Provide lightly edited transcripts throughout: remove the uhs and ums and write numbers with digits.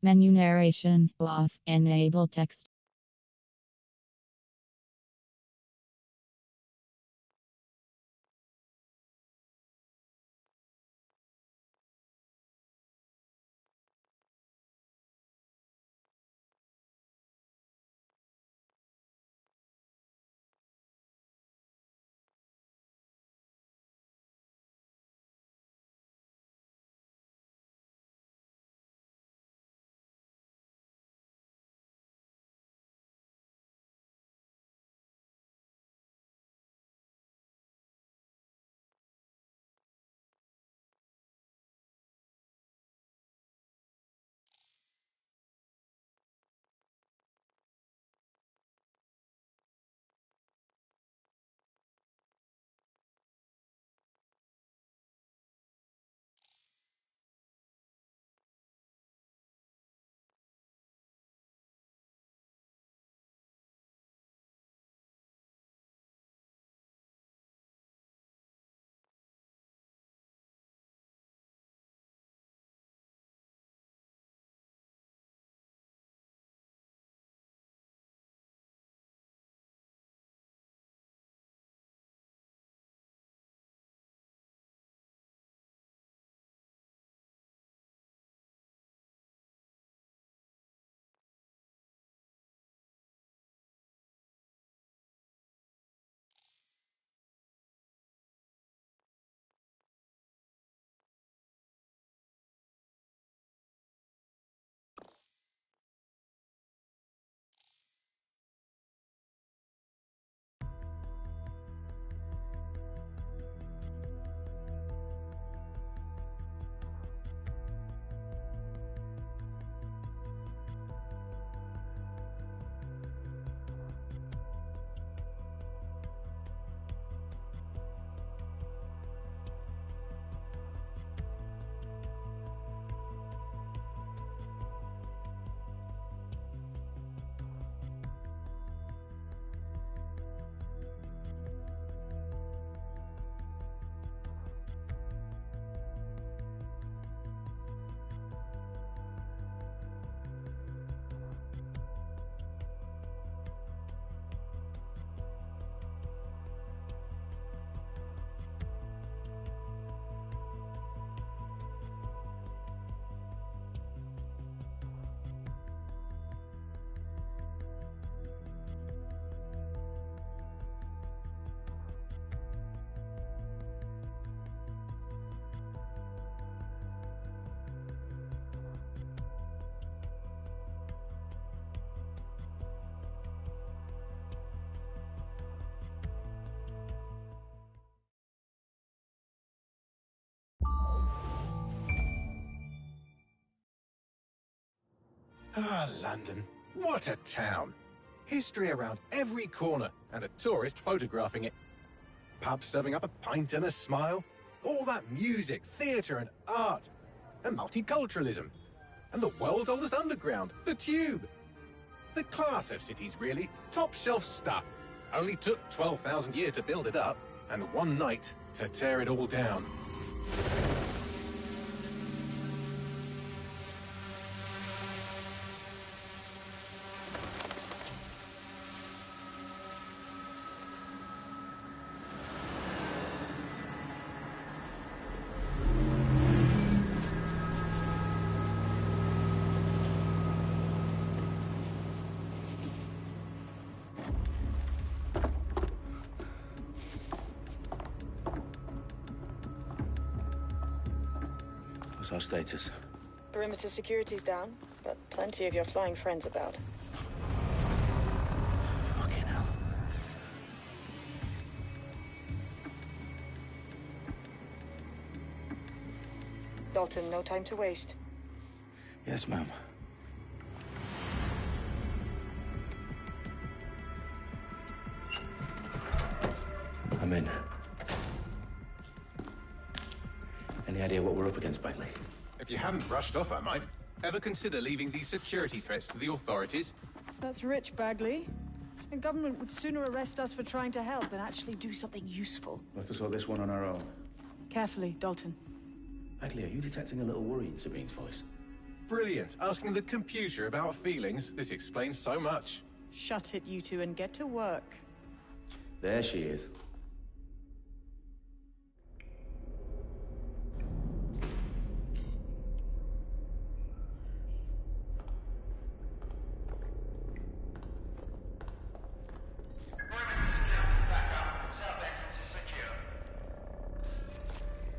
Menu narration off. Enable text. Ah, London. What a town. History around every corner, and a tourist photographing it. Pubs serving up a pint and a smile. All that music, theatre and art. And multiculturalism. And the world's oldest underground, the Tube. The class of cities, really. Top shelf stuff. Only took 12,000 years to build it up, and one night to tear it all down. What's our status? Perimeter security's down, but plenty of your flying friends about. Fucking hell. Dalton, no time to waste. Yes, ma'am. I'm in. Any idea what we're up against, Bagley? If you haven't brushed off, I might. Ever consider leaving these security threats to the authorities? That's rich, Bagley. The government would sooner arrest us for trying to help than actually do something useful. We'll have to sort this one on our own. Carefully, Dalton. Bagley, are you detecting a little worry in Sabine's voice? brilliant. Asking the computer about feelings. This explains so much. Shut it, you two, and get to work. There she is.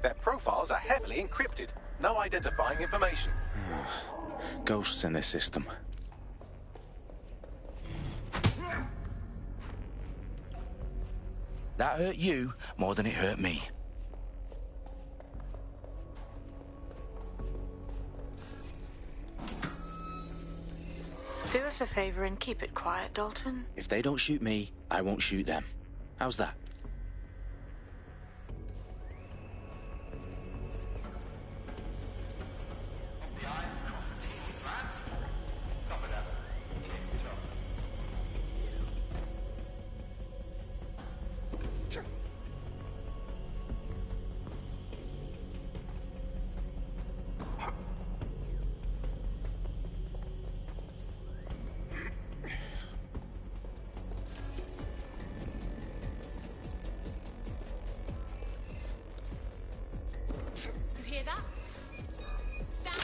Their profiles are heavily encrypted. No identifying information. Ghosts in this system. That hurt you more than it hurt me. Do us a favor and keep it quiet, Dalton. If they don't shoot me, I won't shoot them. How's that? You hear that? Stand.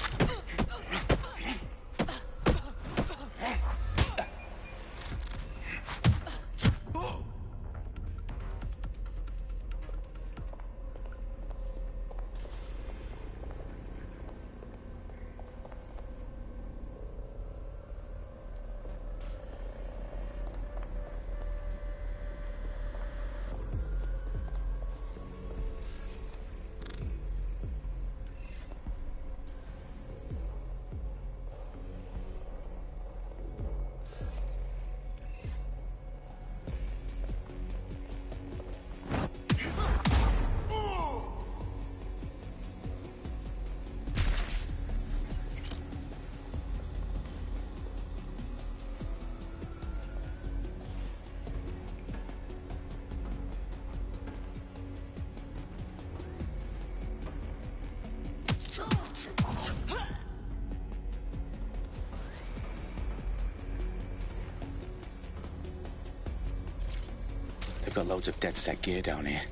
They've got loads of DedSec gear down here.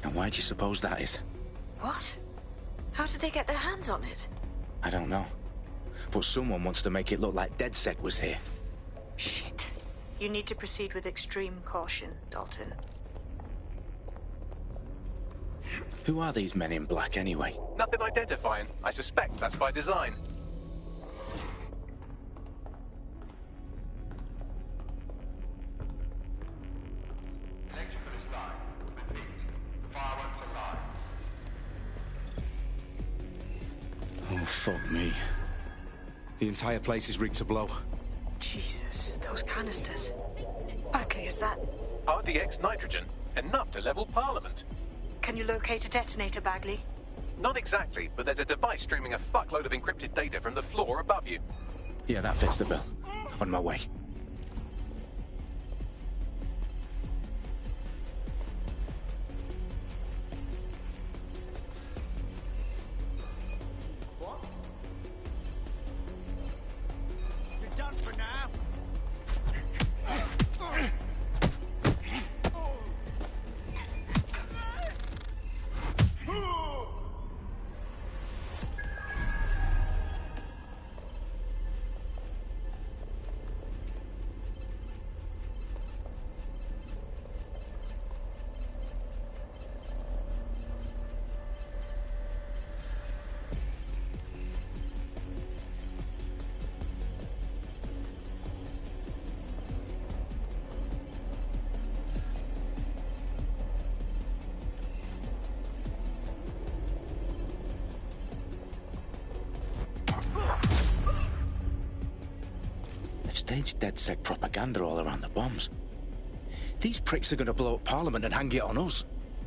Now why do you suppose that is? What? How did they get their hands on it? I don't know. But someone wants to make it look like DedSec was here. Shit. You need to proceed with extreme caution, Dalton. Who are these men in black anyway? Nothing identifying. I suspect that's by design. Electrical is live. Repeat. Fireworks are live. Oh, fuck me. The entire place is rigged to blow. Jesus, those canisters. Bagley, is that... RDX nitrogen. Enough to level Parliament. Can you locate a detonator, Bagley? Not exactly, but there's a device streaming a fuckload of encrypted data from the floor above you. Yeah, that fits the bill. On my way. You're done for now. They've staged DedSec propaganda all around the bombs. These pricks are going to blow up Parliament and hang it on us.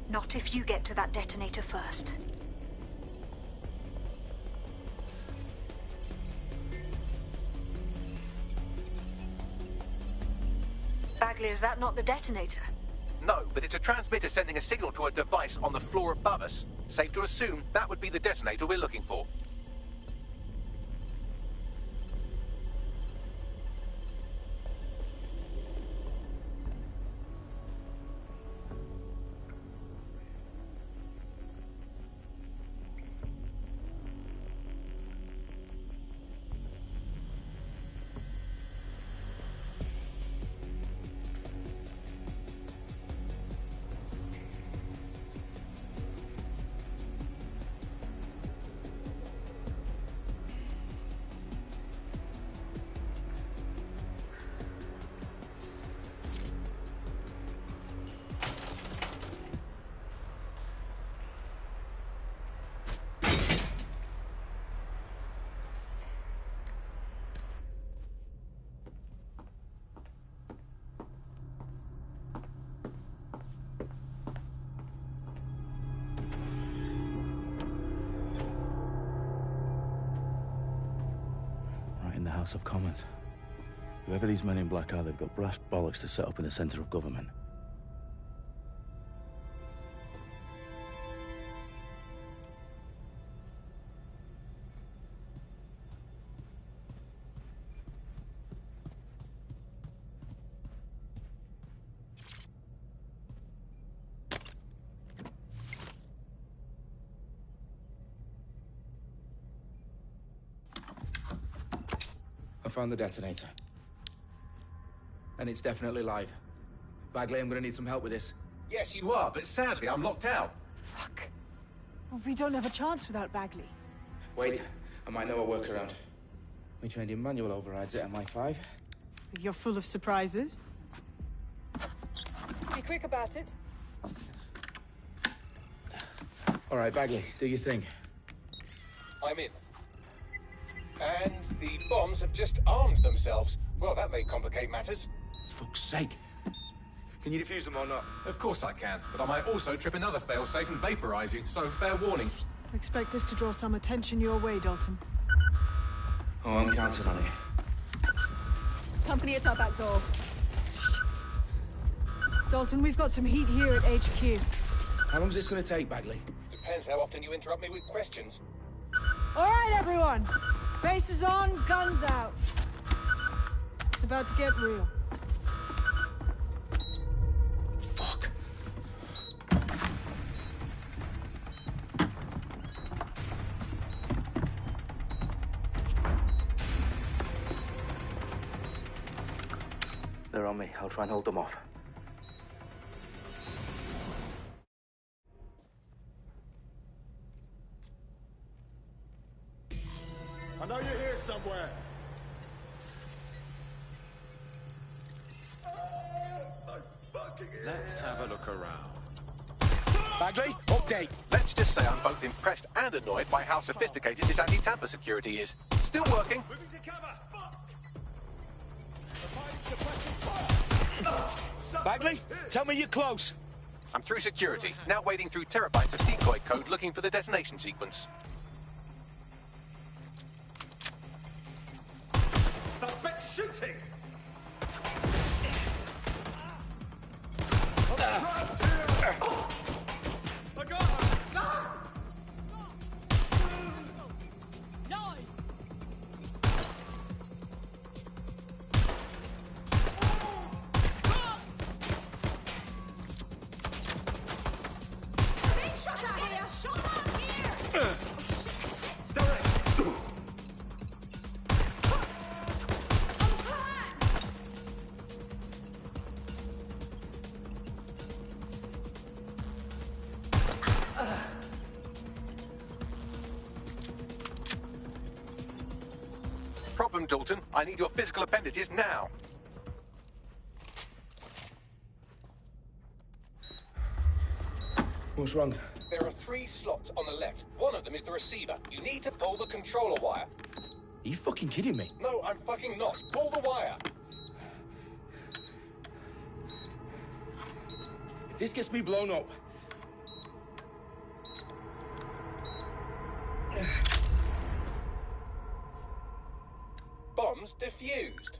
Not if you get to that detonator first. Bagley, is that not the detonator? No, but it's a transmitter sending a signal to a device on the floor above us. Safe to assume that would be the detonator we're looking for. the House of Commons. Whoever these men in black are, they've got brass bollocks to set up in the centre of government. I found the detonator. And it's definitely live. Bagley, I'm gonna need some help with this. Yes, you are, but sadly, I'm locked out. Fuck. Well, we don't have a chance without Bagley. Wait, I might know a workaround. We trained in manual overrides at MI5. You're full of surprises. Be quick about it. All right, Bagley, do your thing. I'm in. And the bombs have just armed themselves. Well, that may complicate matters. Fuck's sake. Can you defuse them or not? Of course I can, but I might also trip another failsafe and vaporize you, so fair warning. Expect this to draw some attention your way, Dalton. Oh, I'm counting on it. Company at our back door. Dalton, we've got some heat here at HQ. How long's this gonna take, Bagley? Depends how often you interrupt me with questions. All right, everyone. Faces on, guns out. It's about to get real. Fuck. They're on me. I'll try and hold them off. I know you're here somewhere. Let's have a look around. Bagley, update. Let's just say I'm both impressed and annoyed by how sophisticated this anti-tamper security is. Still working. Moving to cover. Fuck! Bagley, tell me you're close. I'm through security, now wading through terabytes of decoy code looking for the detonation sequence. Suspect shooting! I got him! Big shot out here! Shot out here! Problem, Dalton. I need your physical appendages now. What's wrong? There are 3 slots on the left. One of them is the receiver. You need to pull the controller wire. Are you fucking kidding me? No, I'm fucking not. Pull the wire. If this gets me blown up... Bombs defused.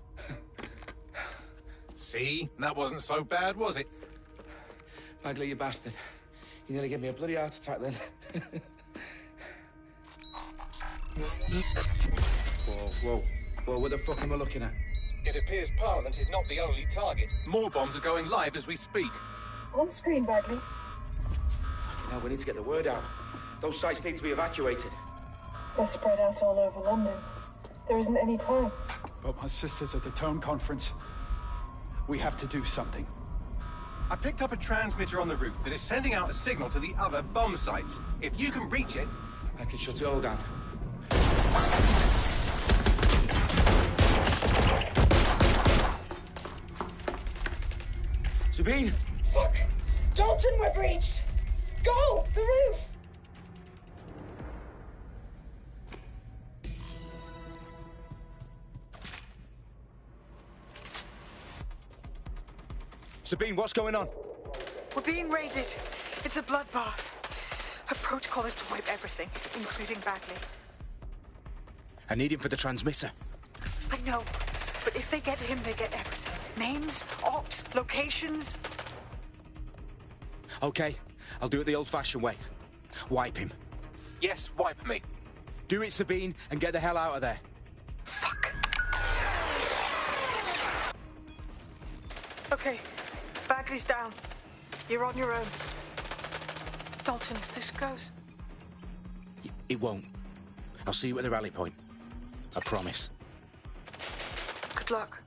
See? That wasn't so bad, was it? Bagley, you bastard. You nearly gave me a bloody heart attack then. Whoa, what the fuck am I looking at? It appears Parliament is not the only target. More bombs are going live as we speak. On screen, Bagley. Now we need to get the word out. Those sites need to be evacuated. They're spread out all over London. There isn't any time. But my sister's at the Tone Conference. We have to do something. I picked up a transmitter on the roof that is sending out a signal to the other bomb sites. If you can reach it... I can shut it all down. Sabine! Fuck! Dalton, we're breached! Go! The roof! Sabine, what's going on? We're being raided. It's a bloodbath. Her protocol is to wipe everything, including Bagley. I need him for the transmitter. I know, but if they get him, they get everything. Names, ops, locations. Okay, I'll do it the old-fashioned way. Wipe him. Yes, wipe me. Do it, Sabine, and get the hell out of there. Fuck. Okay, Bagley's down. You're on your own. Dalton, if this goes... It won't. I'll see you at the rally point. I promise. Good luck.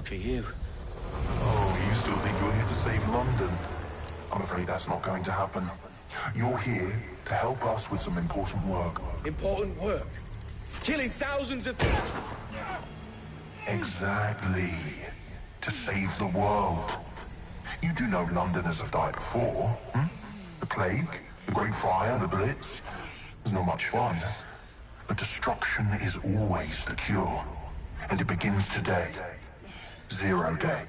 For you. Oh, you still think you're here to save London? I'm afraid that's not going to happen. You're here to help us with some important work. Important work? Killing thousands of people? Exactly. To save the world. You do know Londoners have died before, hmm? The plague, the Great Fire, the Blitz. It's not much fun. But destruction is always the cure. And it begins today. Zero Day.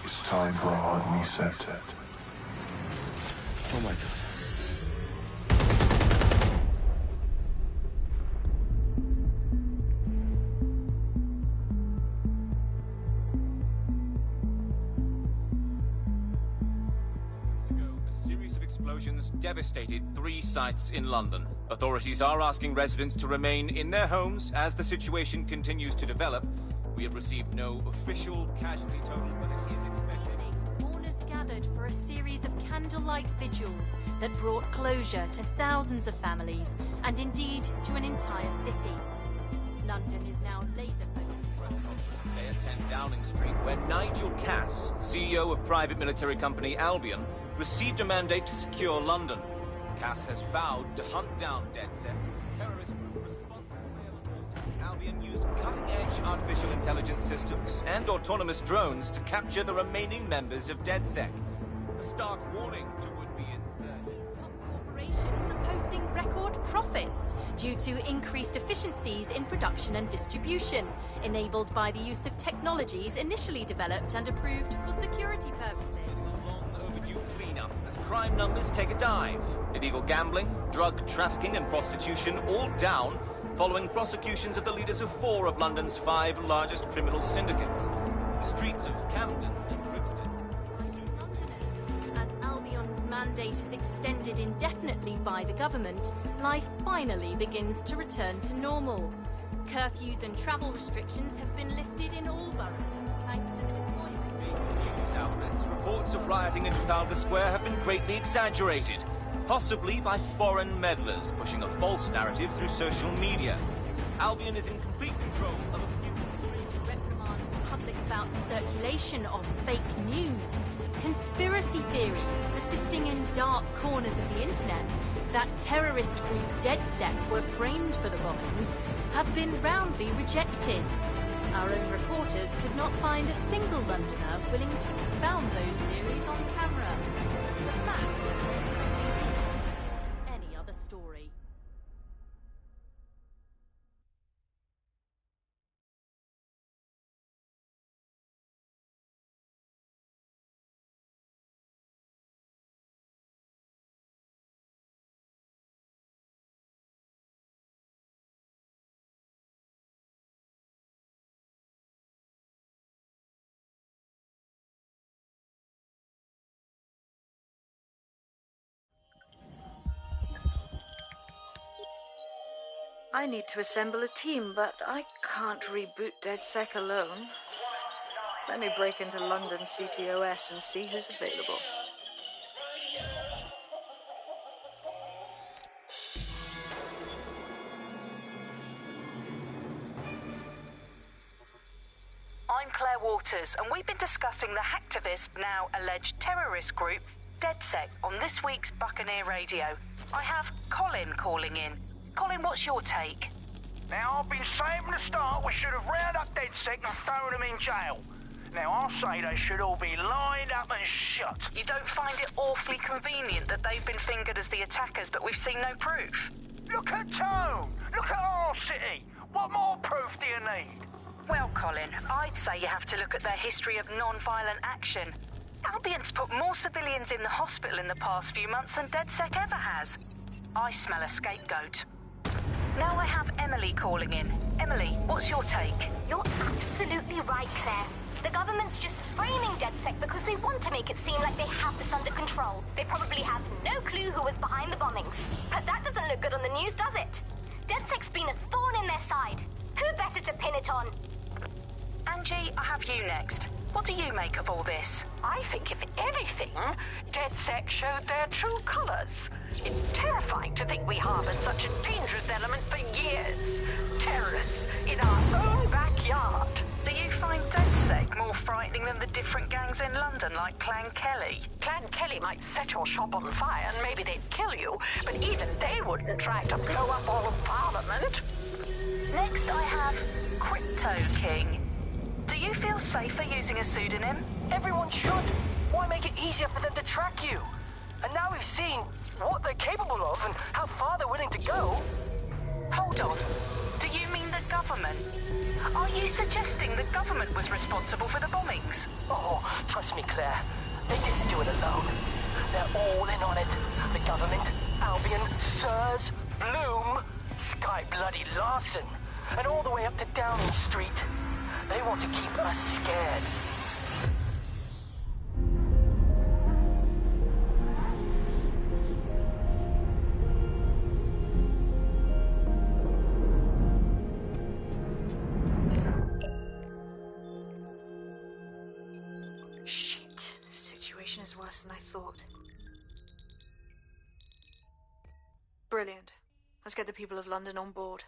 It's time for a hard reset. Oh my God. Explosions devastated 3 sites in London. Authorities are asking residents to remain in their homes as the situation continues to develop. We have received no official casualty total, but it is expected. Mourners gathered for a series of candlelight vigils that brought closure to thousands of families and indeed to an entire city. London is now laser-focused. They attend Downing Street, where Nigel Cass, CEO of private military company Albion, received a mandate to secure London. Cass has vowed to hunt down DedSec. Terrorist responses Albion used cutting-edge artificial intelligence systems and autonomous drones to capture the remaining members of DedSec. A stark warning to would-be insurgents. Corporations are posting record profits due to increased efficiencies in production and distribution, enabled by the use of technologies initially developed and approved for security purposes. Cleanup as crime numbers take a dive. Illegal gambling, drug trafficking and prostitution all down following prosecutions of the leaders of 4 of London's 5 largest criminal syndicates. The streets of Camden and Brixton. As Albion's mandate mandate is extended indefinitely by the government, life finally begins to return to normal. Curfews and travel restrictions have been lifted in all boroughs, thanks to the deployment. News outlets, reports of rioting in Trafalgar Square have been greatly exaggerated, possibly by foreign meddlers pushing a false narrative through social media. Albion is in complete control of a few... To reprimand the public about the circulation of fake news, conspiracy theories persisting in dark corners of the internet that terrorist group DedSec were framed for the bombings have been roundly rejected. Our own reporters could not find a single Londoner willing to expound those theories on camera. The facts simply didn't support any other story. I need to assemble a team, but I can't reboot DedSec alone. Let me break into London CTOS and see who's available. I'm Claire Waters, and we've been discussing the hacktivist, now alleged terrorist group, DedSec, on this week's Buccaneer Radio. I have Colin calling in. Colin, what's your take? Now, I've been saying from the start we should have rounded up DedSec and thrown them in jail. Now, I'll say they should all be lined up and shot. You don't find it awfully convenient that they've been fingered as the attackers, but we've seen no proof? Look at Tone! Look at our city! What more proof do you need? Well, Colin, I'd say you have to look at their history of non-violent action. Albion's put more civilians in the hospital in the past few months than DedSec ever has. I smell a scapegoat. Now I have Emily calling in. Emily, what's your take? You're absolutely right, Claire. The government's just framing DedSec because they want to make it seem like they have this under control. They probably have no clue who was behind the bombings. But that doesn't look good on the news, does it? DedSec's been a thorn in their side. Who better to pin it on? Angie, I have you next. What do you make of all this? I think, if anything, DedSec showed their true colours. It's terrifying to think we harboured such a dangerous element for years. Terrorists in our own backyard. Do you find DedSec more frightening than the different gangs in London, like Clan Kelly? Clan Kelly might set your shop on fire and maybe they'd kill you, but even they wouldn't try to blow up all of Parliament. Next I have Crypto King. Do you feel safer using a pseudonym? Everyone should. Why make it easier for them to track you? And now we've seen what they're capable of and how far they're willing to go. Hold on. Do you mean the government? Are you suggesting the government was responsible for the bombings? Oh, trust me, Claire. They didn't do it alone. They're all in on it. The government, Albion, Sirs, Bloom, Sky Bloody Larson, and all the way up to Downing Street. They want to keep us scared. Shit. Situation is worse than I thought. Brilliant. Let's get the people of London on board.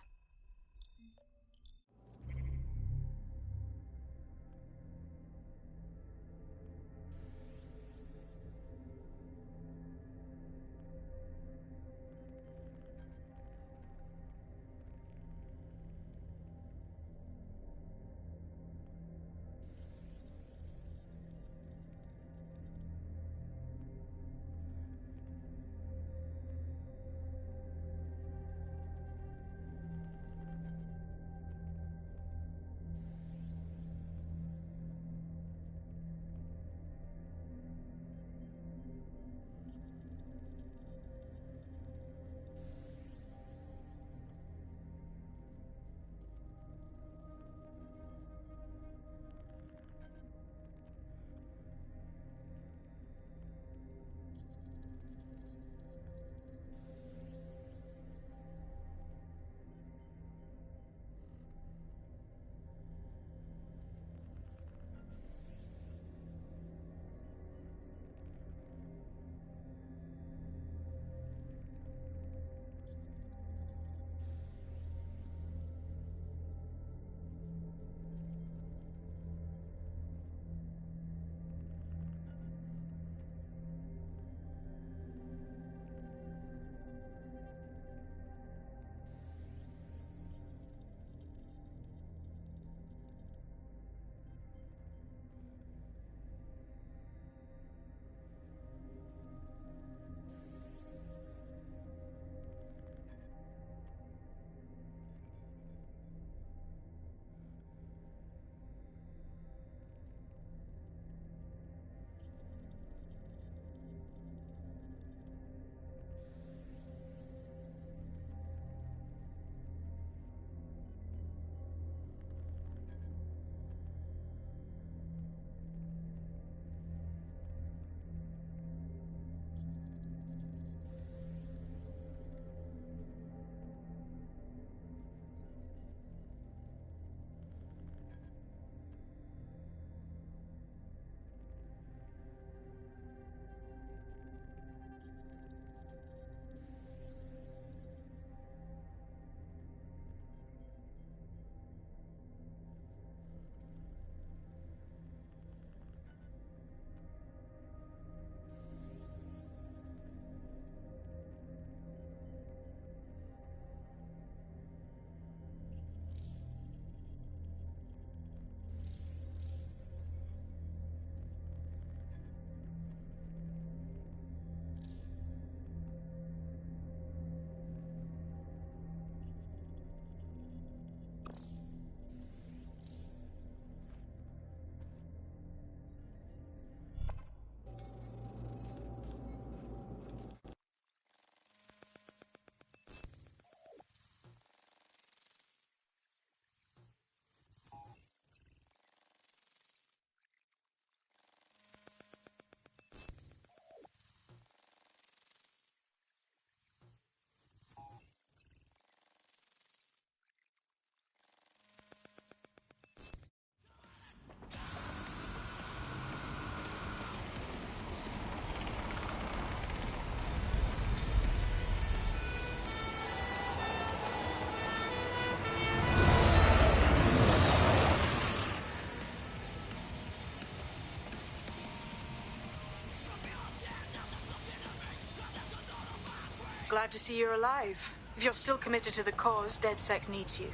Glad to see you're alive. If you're still committed to the cause, DedSec needs you.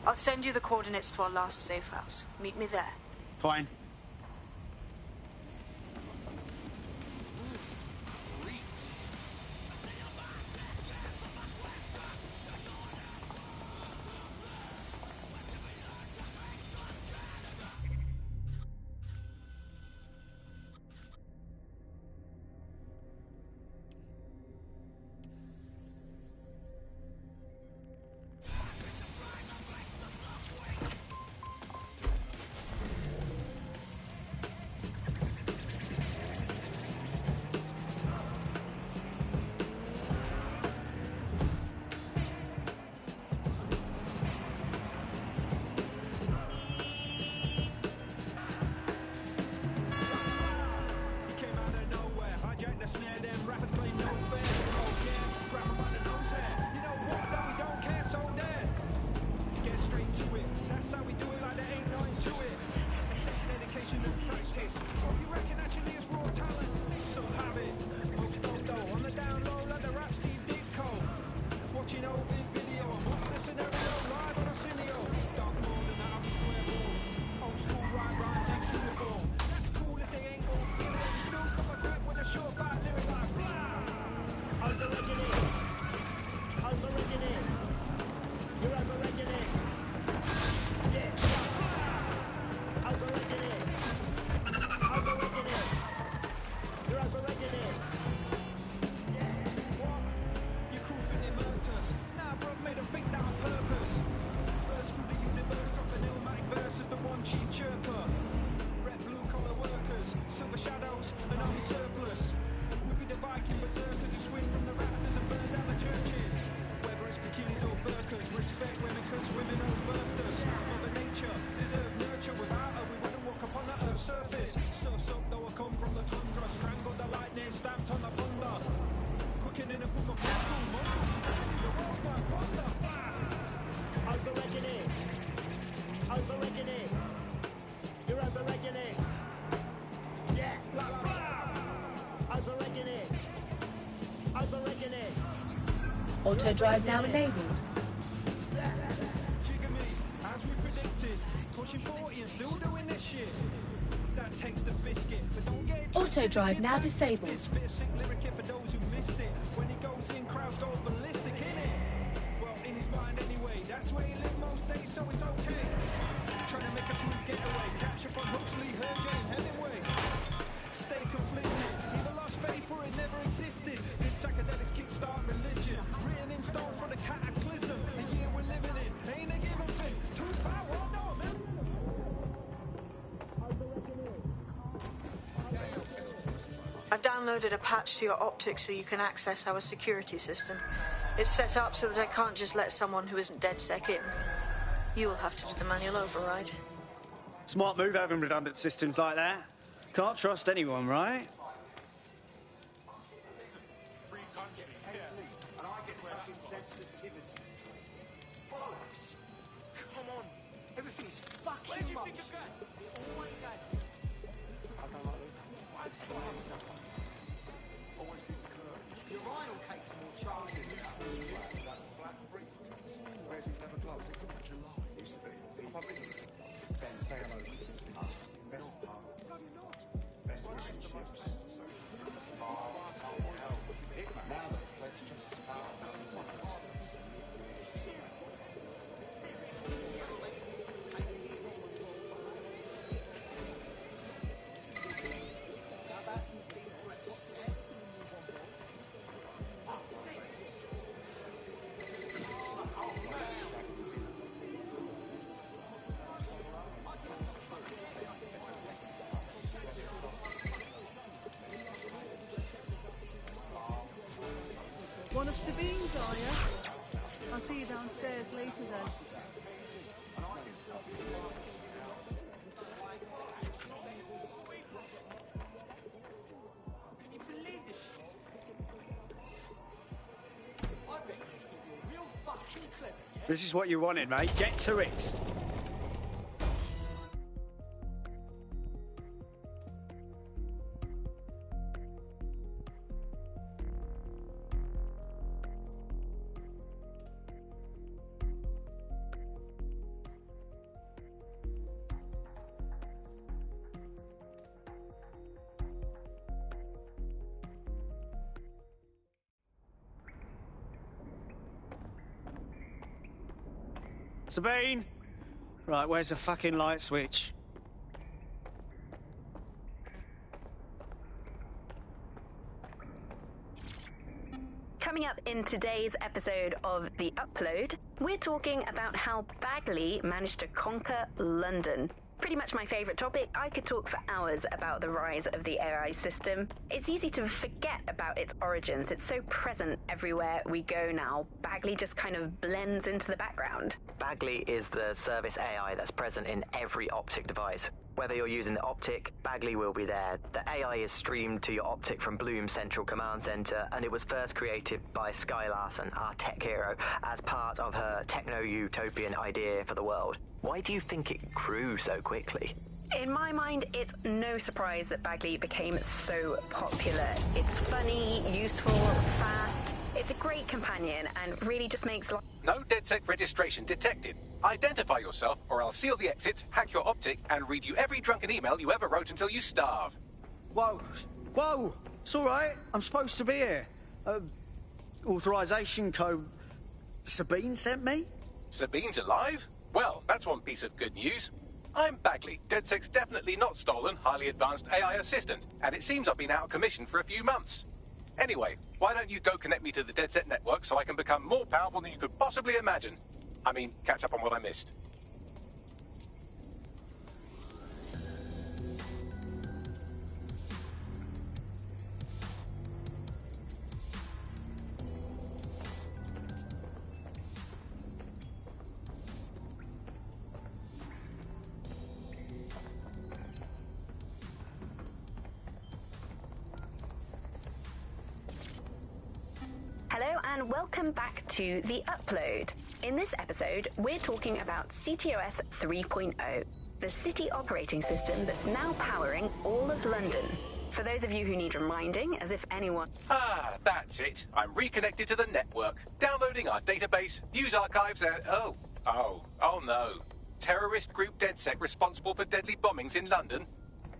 I'll send you the coordinates to our last safe house. Meet me there. Fine. Auto drive now enabled. As we predicted, pushing 40 and still doing this shit. That takes the biscuit, but don't get it Auto drive now disabled. Spit a sick lyric here for those who missed it. When he goes in, crowds go ballistic, innit? Well, in his mind anyway, that's where he live most days, so it's okay. Trying to make a smooth getaway, catch up on Huxley, Hergé, and Hemingway. Stay conflicted, either lost faith or it never existed. Did psychedelics kickstart religion? Written in stone for the cataclysm, the year we're living in. Ain't a given thing. Too far, well, no, man. I've downloaded a patch to your optics so you can access our security system. It's set up so that I can't just let someone who isn't DedSec in. You'll have to do the manual override. Smart move having redundant systems like that. Can't trust anyone, right? Come on, everything is fucking Where do you think you're going? Always has. I don't like it. Why is it always keeps it clear. Your vinyl cakes are more charming. Black brief. Where's his leather gloves? It could be July. Used to be. Ben, say hello. Best part. Bloody not. Best relationships. Now that let's just One of Sabine's, are you? I'll see you downstairs later then. Can you believe this shit? I bet you think you're real fucking clever, yeah? This is what you wanted, mate. Get to it. Sabine? Right, where's the fucking light switch? Coming up in today's episode of The Upload, we're talking about how Bagley managed to conquer London. Pretty much my favourite topic. I could talk for hours about the rise of the AI system. It's easy to forget about its origins. It's so present everywhere we go now. Bagley just kind of blends into the background. Bagley is the service AI that's present in every optic device. Whether you're using the optic, Bagley will be there. The AI is streamed to your optic from Bloom's Central Command Center, and it was first created by Sky Larson, our tech hero, as part of her techno-utopian idea for the world. Why do you think it grew so quickly? In my mind, it's no surprise that Bagley became so popular. It's funny, useful, fast. It's a great companion and really just makes life... No DedSec registration detected. Identify yourself or I'll seal the exits, hack your optic, and read you every drunken email you ever wrote until you starve. Whoa! Whoa! It's all right. I'm supposed to be here. Authorization code... Sabine sent me? Sabine's alive? Well, that's one piece of good news. I'm Bagley, DedSec's definitely not stolen, highly advanced AI assistant, and it seems I've been out of commission for a few months. Anyway, why don't you go connect me to the DedSec network so I can become more powerful than you could possibly imagine? I mean, catch up on what I missed. Hello and welcome back to The Upload. In this episode, we're talking about CTOS 3.0, the city operating system that's now powering all of London. For those of you who need reminding, as if anyone... Ah, that's it. I'm reconnected to the network, downloading our database, news archives, and... Oh no. Terrorist group DedSec responsible for deadly bombings in London?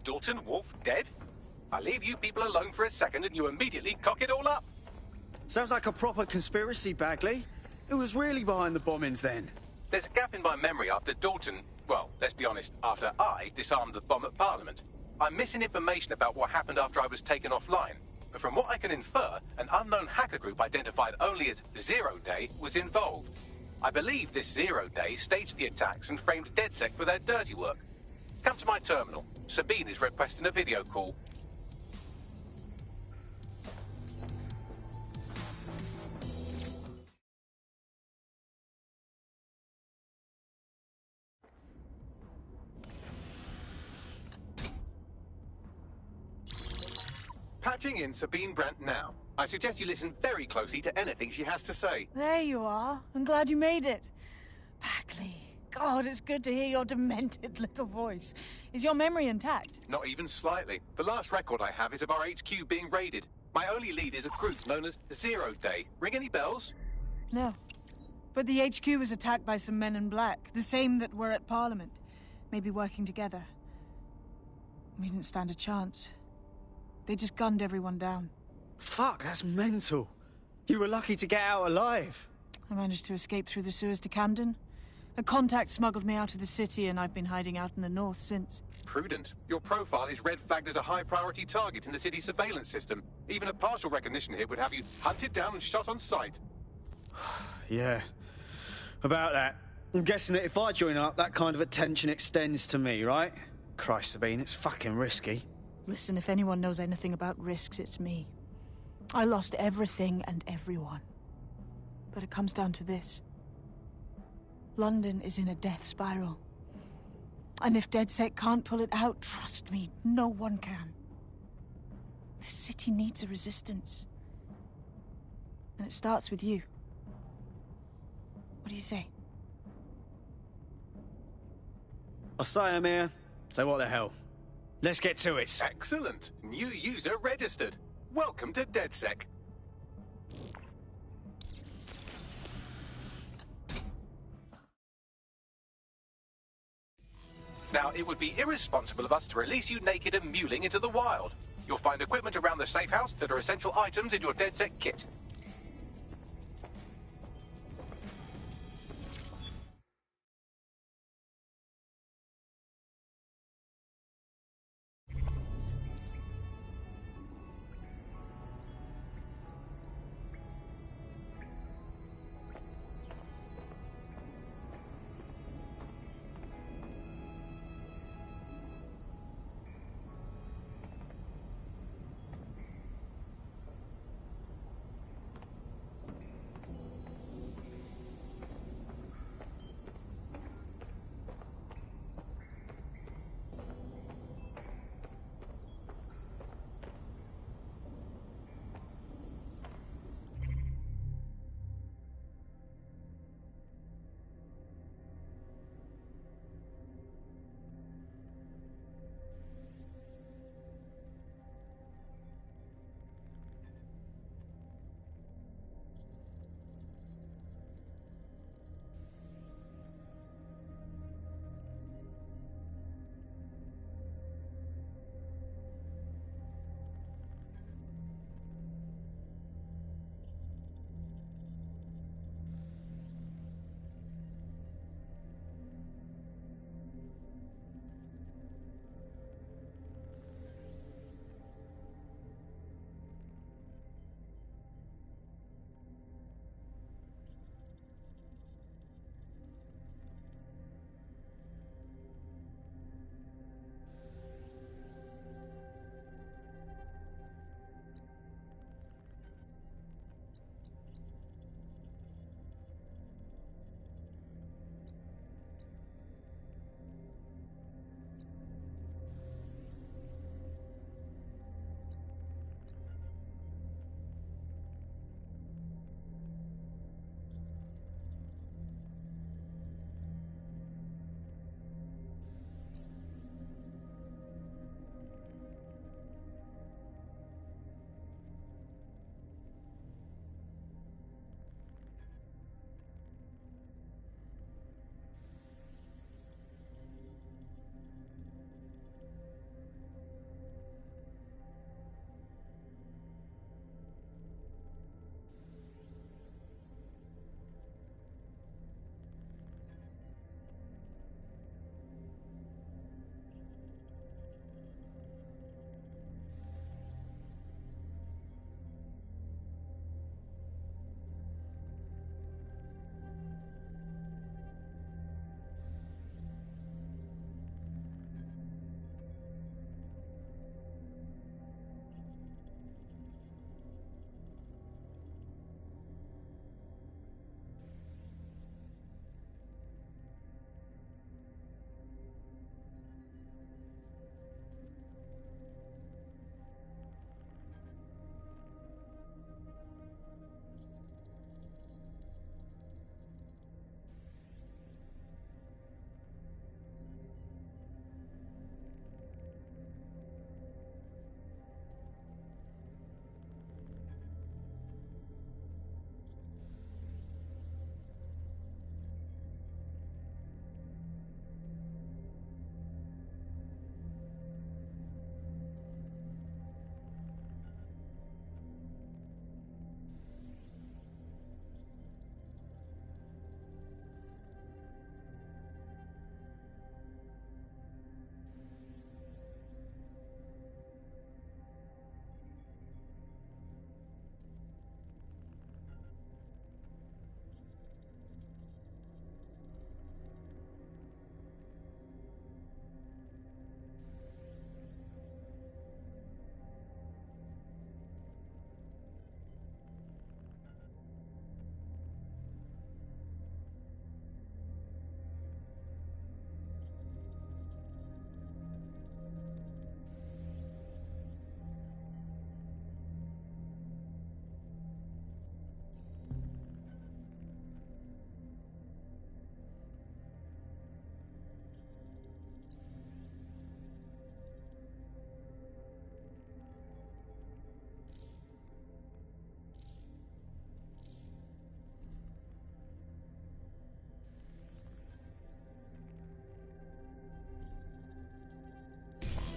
Dalton Wolf dead? I leave you people alone for a second and you immediately cock it all up. Sounds like a proper conspiracy, Bagley. Who was really behind the bombings then? There's a gap in my memory after Dalton... Well, let's be honest, after I disarmed the bomb at Parliament. I'm missing information about what happened after I was taken offline. But from what I can infer, an unknown hacker group identified only as Zero Day was involved. I believe this Zero Day staged the attacks and framed DedSec for their dirty work. Come to my terminal. Sabine is requesting a video call. Patching in Sabine Brandt now. I suggest you listen very closely to anything she has to say. There you are. I'm glad you made it. Bagley. God, it's good to hear your demented little voice. Is your memory intact? Not even slightly. The last record I have is of our HQ being raided. My only lead is a group known as Zero Day. Ring any bells? No. But the HQ was attacked by some men in black, the same that were at Parliament. Maybe working together. We didn't stand a chance. They just gunned everyone down. Fuck, that's mental. You were lucky to get out alive. I managed to escape through the sewers to Camden. A contact smuggled me out of the city, and I've been hiding out in the north since. Prudent. Your profile is red flagged as a high-priority target in the city's surveillance system. Even a partial recognition here would have you hunted down and shot on sight. Yeah. About that. I'm guessing that if I join up, that kind of attention extends to me, right? Christ, Sabine, it's fucking risky. Listen, if anyone knows anything about risks, it's me. I lost everything and everyone. But it comes down to this. London is in a death spiral. And if DedSec can't pull it out, trust me, no one can. The city needs a resistance. And it starts with you. What do you say? I say I'm here, so what the hell? Let's get to it. Excellent. New user registered. Welcome to DedSec. Now, it would be irresponsible of us to release you naked and mewling into the wild. You'll find equipment around the safe house that are essential items in your DedSec kit.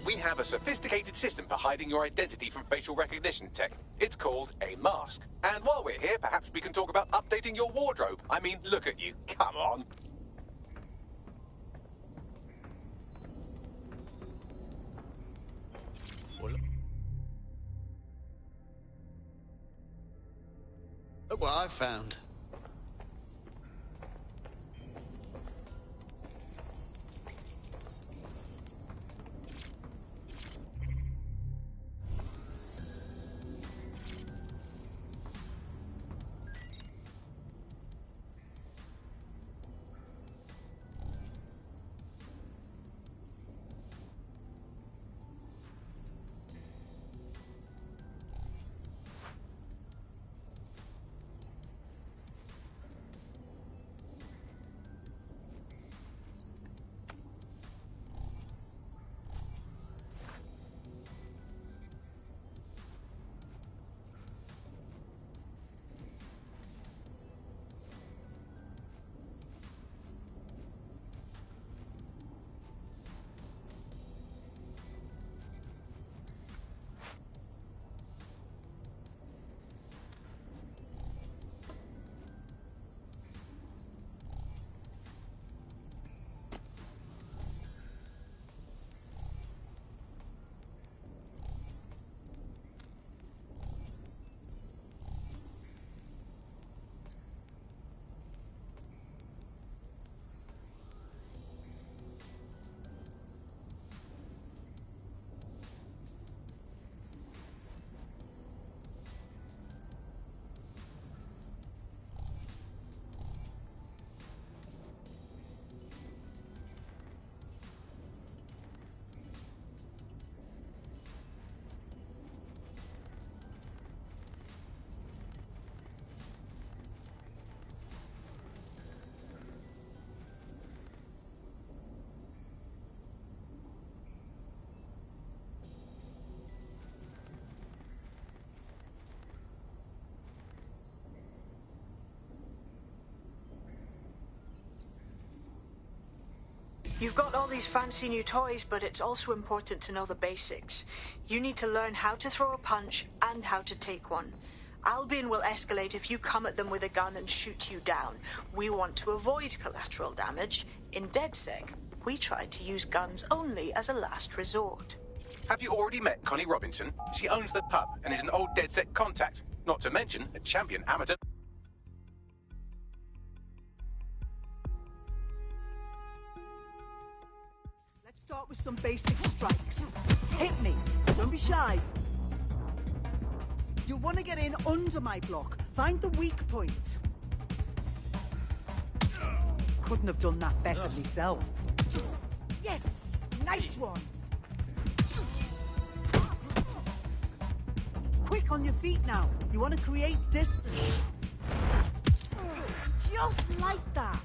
We have a sophisticated system for hiding your identity from facial recognition tech. It's called a mask. And while we're here, perhaps we can talk about updating your wardrobe. I mean, look at you. Come on. Look what I've found. You've got all these fancy new toys, but it's also important to know the basics. You need to learn how to throw a punch and how to take one. Albion will escalate if you come at them with a gun and shoot you down. We want to avoid collateral damage. In DedSec, we try to use guns only as a last resort. Have you already met Connie Robinson? She owns the pub and is an old DedSec contact. Not to mention a champion amateur. Start with some basic strikes. Hit me. Don't be shy. You'll want to get in under my block. Find the weak point. Couldn't have done that better myself. Yes! Nice one! Quick on your feet now. You want to create distance. Just like that.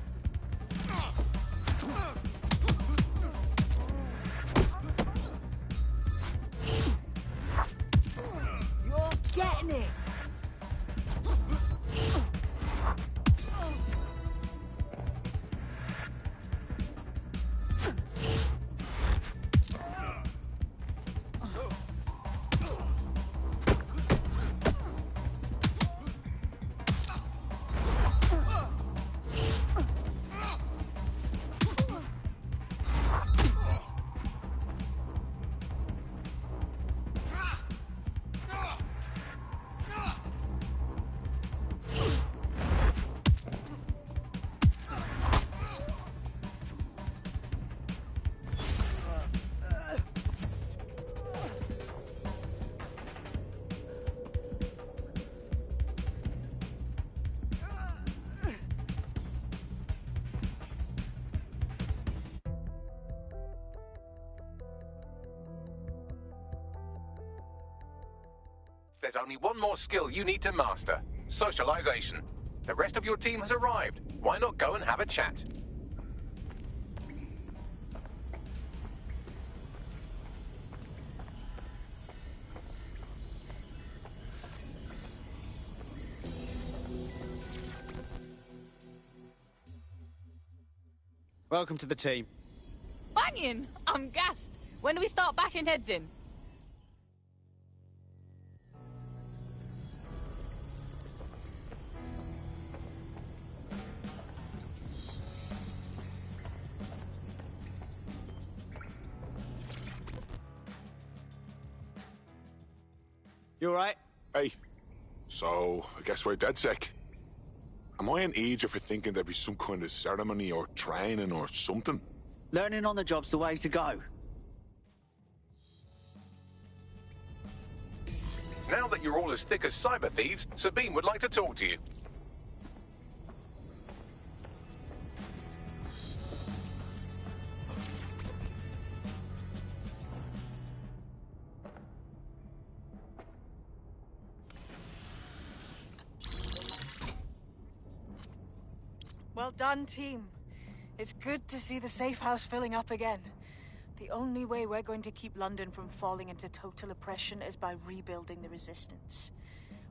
Getting it! There's only one more skill you need to master. Socialization. The rest of your team has arrived. Why not go and have a chat? Welcome to the team. Banging! I'm gassed. When do we start bashing heads in? You alright? Hey, so I guess we're dead sec. Am I an idiot for thinking there'd be some kind of ceremony or training or something? Learning on the job's the way to go. Now that you're all as thick as cyber thieves, Sabine would like to talk to you. Well done, team. It's good to see the safe house filling up again. The only way we're going to keep London from falling into total oppression is by rebuilding the resistance.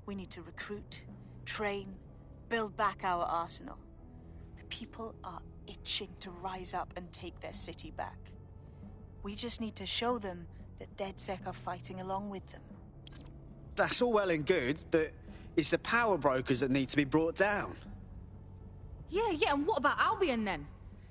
We need to recruit, train, build back our arsenal. The people are itching to rise up and take their city back. We just need to show them that DedSec are fighting along with them. That's all well and good, but it's the power brokers that need to be brought down. Yeah, and what about Albion then?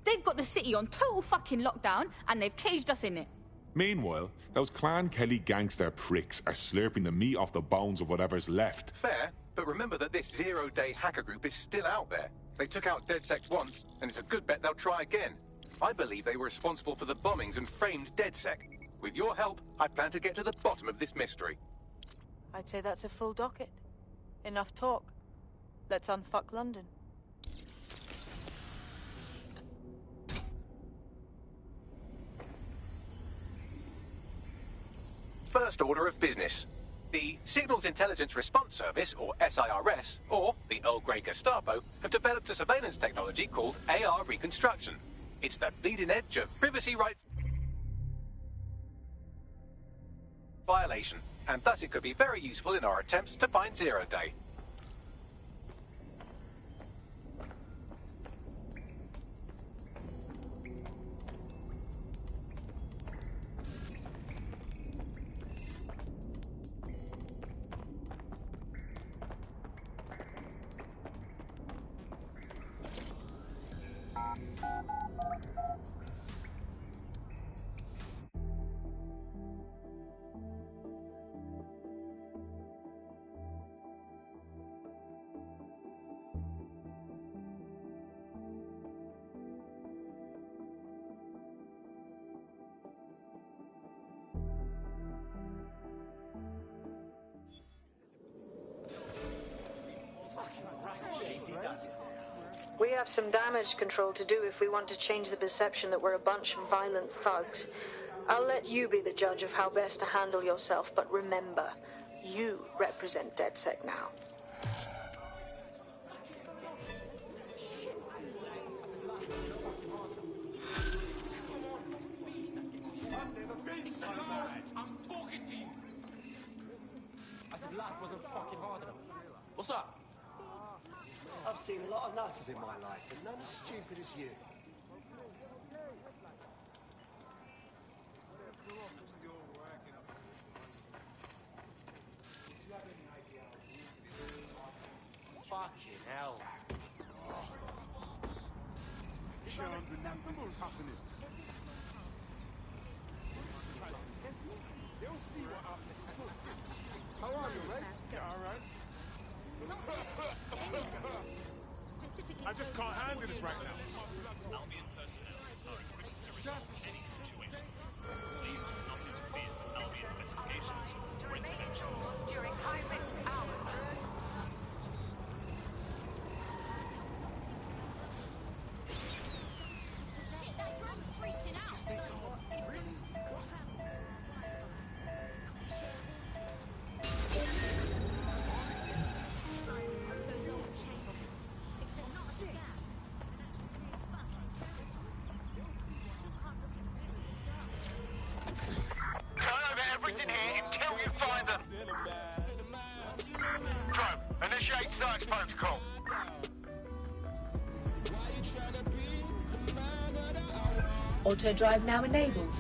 They've got the city on total fucking lockdown, and they've caged us in it. Meanwhile, those Clan Kelly gangster pricks are slurping the meat off the bones of whatever's left. Fair, but remember that this zero-day hacker group is still out there. They took out DedSec once, and it's a good bet they'll try again. I believe they were responsible for the bombings and framed DedSec. With your help, I plan to get to the bottom of this mystery. I'd say that's a full docket. Enough talk. Let's unfuck London. First order of business. The Signals Intelligence Response Service, or SIRS, or the Earl Grey Gestapo, have developed a surveillance technology called AR Reconstruction. It's the bleeding edge of privacy rights violation, and thus it could be very useful in our attempts to find Zero Day. We have some damage control to do if we want to change the perception that we're a bunch of violent thugs. I'll let you be the judge of how best to handle yourself, but remember, you represent DedSec now. What's up? I've seen a lot of nutters in my life, but none as stupid as you. Fucking hell. Can't believe this is happening. They'll see what happens. How are you, mate? Yeah, all right. I just can't handle this right now. Albion personnel are equipped to respond to any situation. Please do not interfere with Albion investigations or interventions. During high-risk hours. Initiate search protocol. Auto drive now enabled.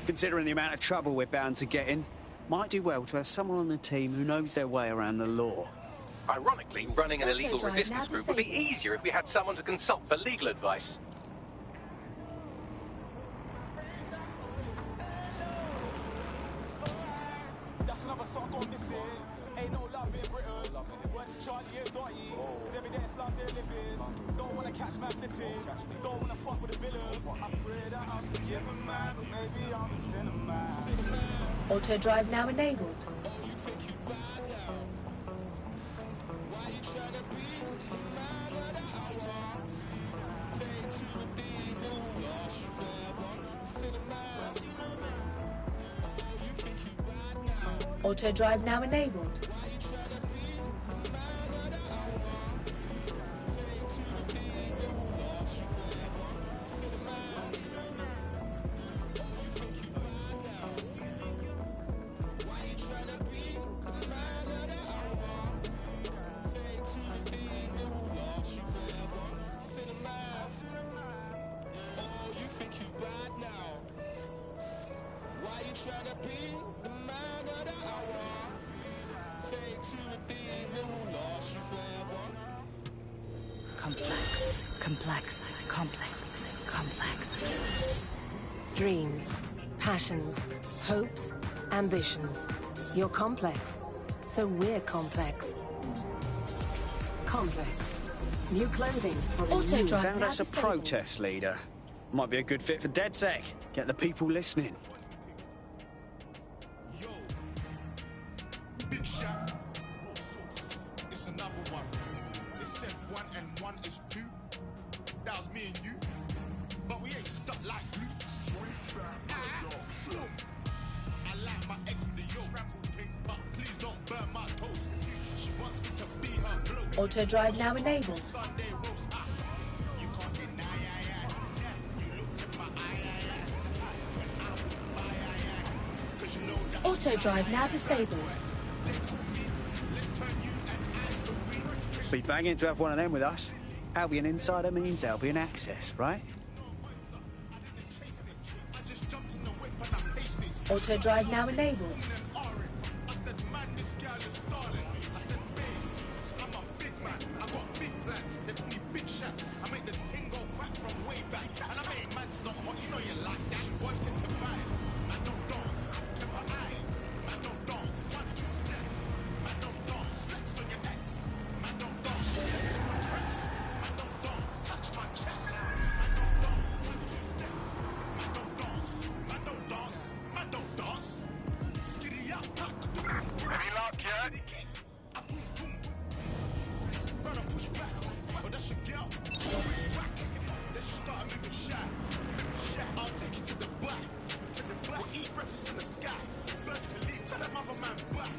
Considering the amount of trouble we're bound to get in, might do well to have someone on the team who knows their way around the law. Ironically, running an illegal resistance group would be easier if we had someone to consult for legal advice. That's another song on this is. Ain't no love in Britain. Word to Charlie and Dottie. Cause every day it's love they're living. Don't wanna catch man slipping. Don't wanna fuck with a villain. I pray that I'm forgiven, man. But maybe I'm a sinner, man. Auto drive now enabled. Auto drive now enabled. Complex. Dreams, passions, hopes, ambitions. You're complex, so we're complex. Complex. New clothing for the new... Found us a protest leader. Might be a good fit for DedSec. Get the people listening. Big shot. It's another one. It said 1 and 1 is 2. That was me and you. But we ain't stuck like glue. I like my ex in the yoke. But please don't burn my toast. She wants me to be her bloke. Auto drive now enabled. Sunday roast. You can't deny. You looked at my eye. When I walk by. 'Cause you know that Auto drive now disabled. Be banging to have one of them with us. Albion Insider means Albion Access, right? Auto drive now enabled. I said, man, this girl is stalling. I said, babes, I'm a big man. I got big plans. They call me Big Shot. I make the thing go quack from way back. And I make man's not hot. You know you like that. Worked into vibes. Man don't dance. Temper eyes. Man don't dance. 1, 2 step. Man don't dance. Flex on your ex. Man don't dance. Step to my breast. Man don't dance. Touch my chest. Man don't dance. 1, 2 step. Man don't dance. Man don't dance. Man don't dance. Skiddy up. Any luck yet? Brother, push back. Oh, that's your girl. Push back. Then she started moving shy. I'll take you to the back. We'll eat breakfast in the sky. Bird can leave. Tell that mother man back.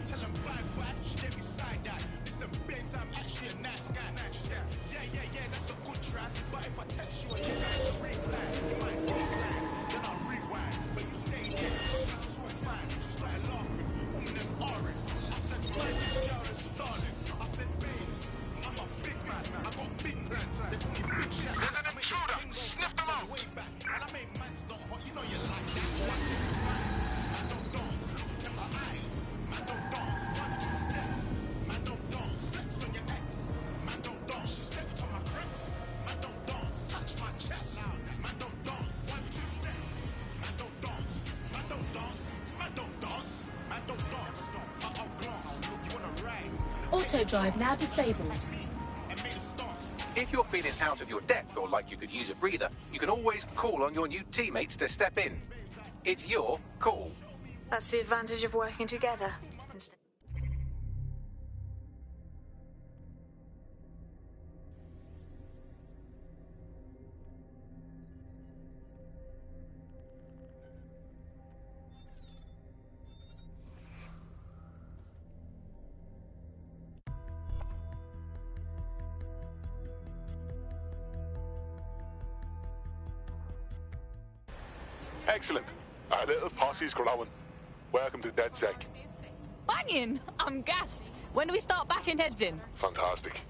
Tell him bye. She gave me side eye. Listen, babes, I'm actually a nice guy. She said, yeah, that's a good try. But if I text you and you guys to reply, you might decline. Then I'll rewind. But you stay there. That's so fine. She started laughing. Them orange. I said, man, this girl is stalling. I said, babes, I'm a big man. I got big plans. They call me Big Shot. There's an intruder. Sniff them out. Way back. And I made man's not hot. You know you like that. Man don't dance. Temper eyes. Man don't dance. 1, 2 step. Man don't dance. Flex on your ex. Man don't dance. She stepped on my creps. Man don't dance. Touch my chest. Man don't dance. 1, 2 step. Man don't dance. Man don't dance. Man don't dance. Man don't dance. I'll glance. You wanna ride? Auto drive now disabled. If you're feeling out of your depth or like you could use a breather, you can always call on your new teammates to step in. It's your call. That's the advantage of working together. Excellent. Our little posse's growing. Welcome to DedSec. Banging! I'm gassed. When do we start bashing heads in? Fantastic.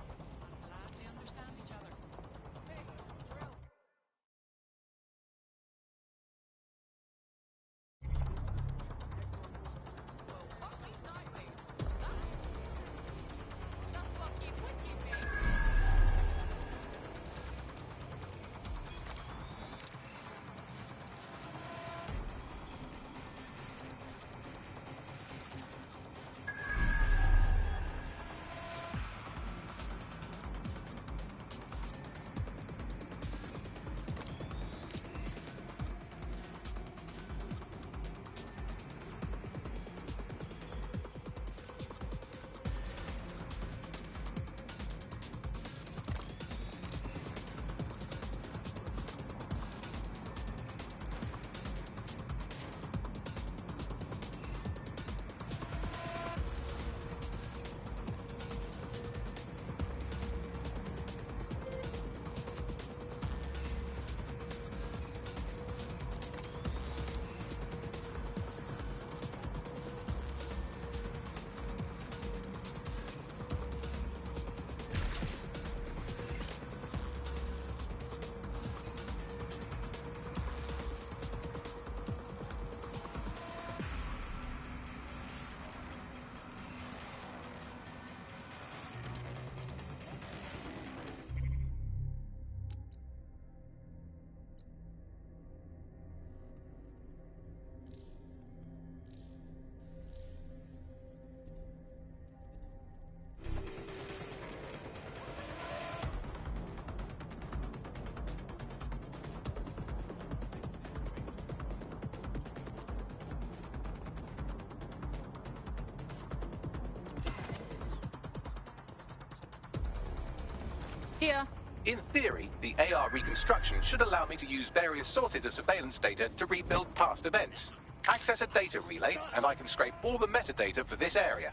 Here. In theory, the AR reconstruction should allow me to use various sources of surveillance data to rebuild past events. Access a data relay, and I can scrape all the metadata for this area.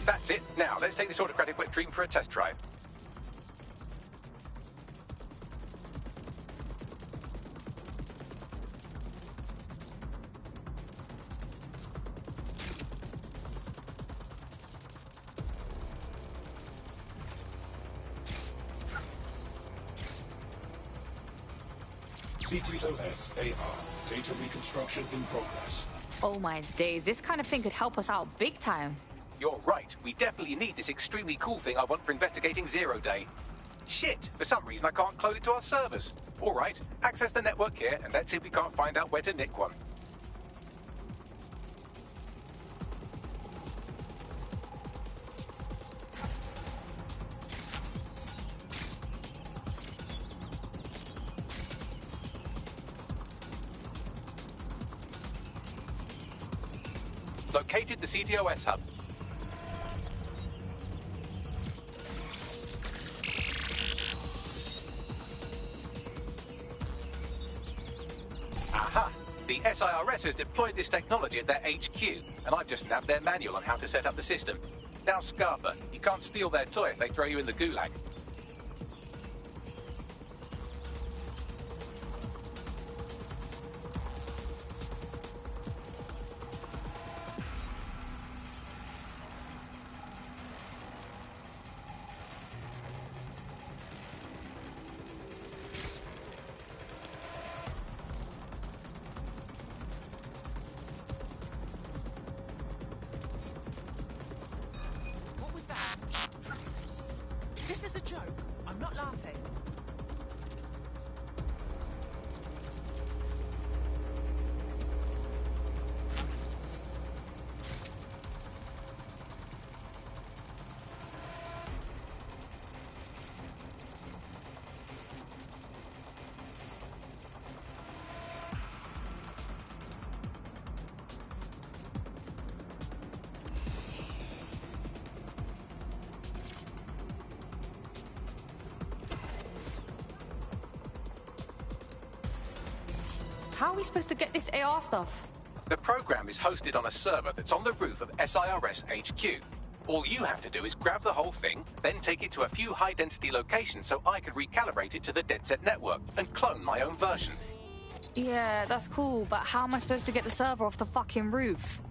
That's it. Now, let's take this autocratic wet dream for a test drive. CTOS AR. Data reconstruction in progress. Oh my days, this kind of thing could help us out big time. You're right. We definitely need this extremely cool thing I want for investigating Zero Day. Shit! For some reason I can't clone it to our servers. All right, access the network here, and let's see if we can't find out where to nick one. Located the CTOS hub. Aha! The SIRS has deployed this technology at their HQ, and I've just nabbed their manual on how to set up the system. Now, Scarper, you can't steal their toy if they throw you in the gulag. This is a joke. I'm not laughing. How are we supposed to get this AR stuff? The program is hosted on a server that's on the roof of SIRS HQ. All you have to do is grab the whole thing, then take it to a few high-density locations so I can recalibrate it to the DedSec network and clone my own version. Yeah, that's cool, but how am I supposed to get the server off the fucking roof?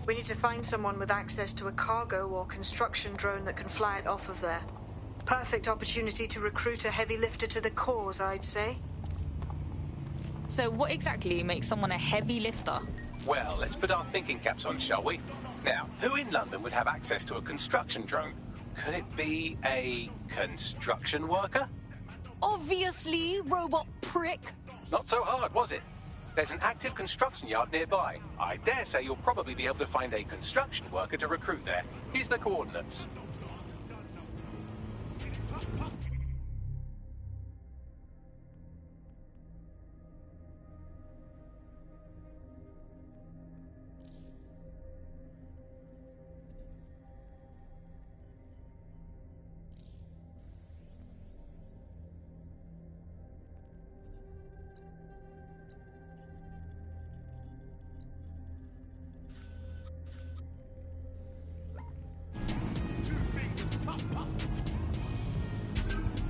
We need to find someone with access to a cargo or construction drone that can fly it off of there. Perfect opportunity to recruit a heavy lifter to the cause, I'd say. So what exactly makes someone a heavy lifter? Well, let's put our thinking caps on, shall we? Now, who in London would have access to a construction drone? Could it be a construction worker? Obviously, robot prick. Not so hard, was it? There's an active construction yard nearby. I dare say you'll probably be able to find a construction worker to recruit there. Here's the coordinates.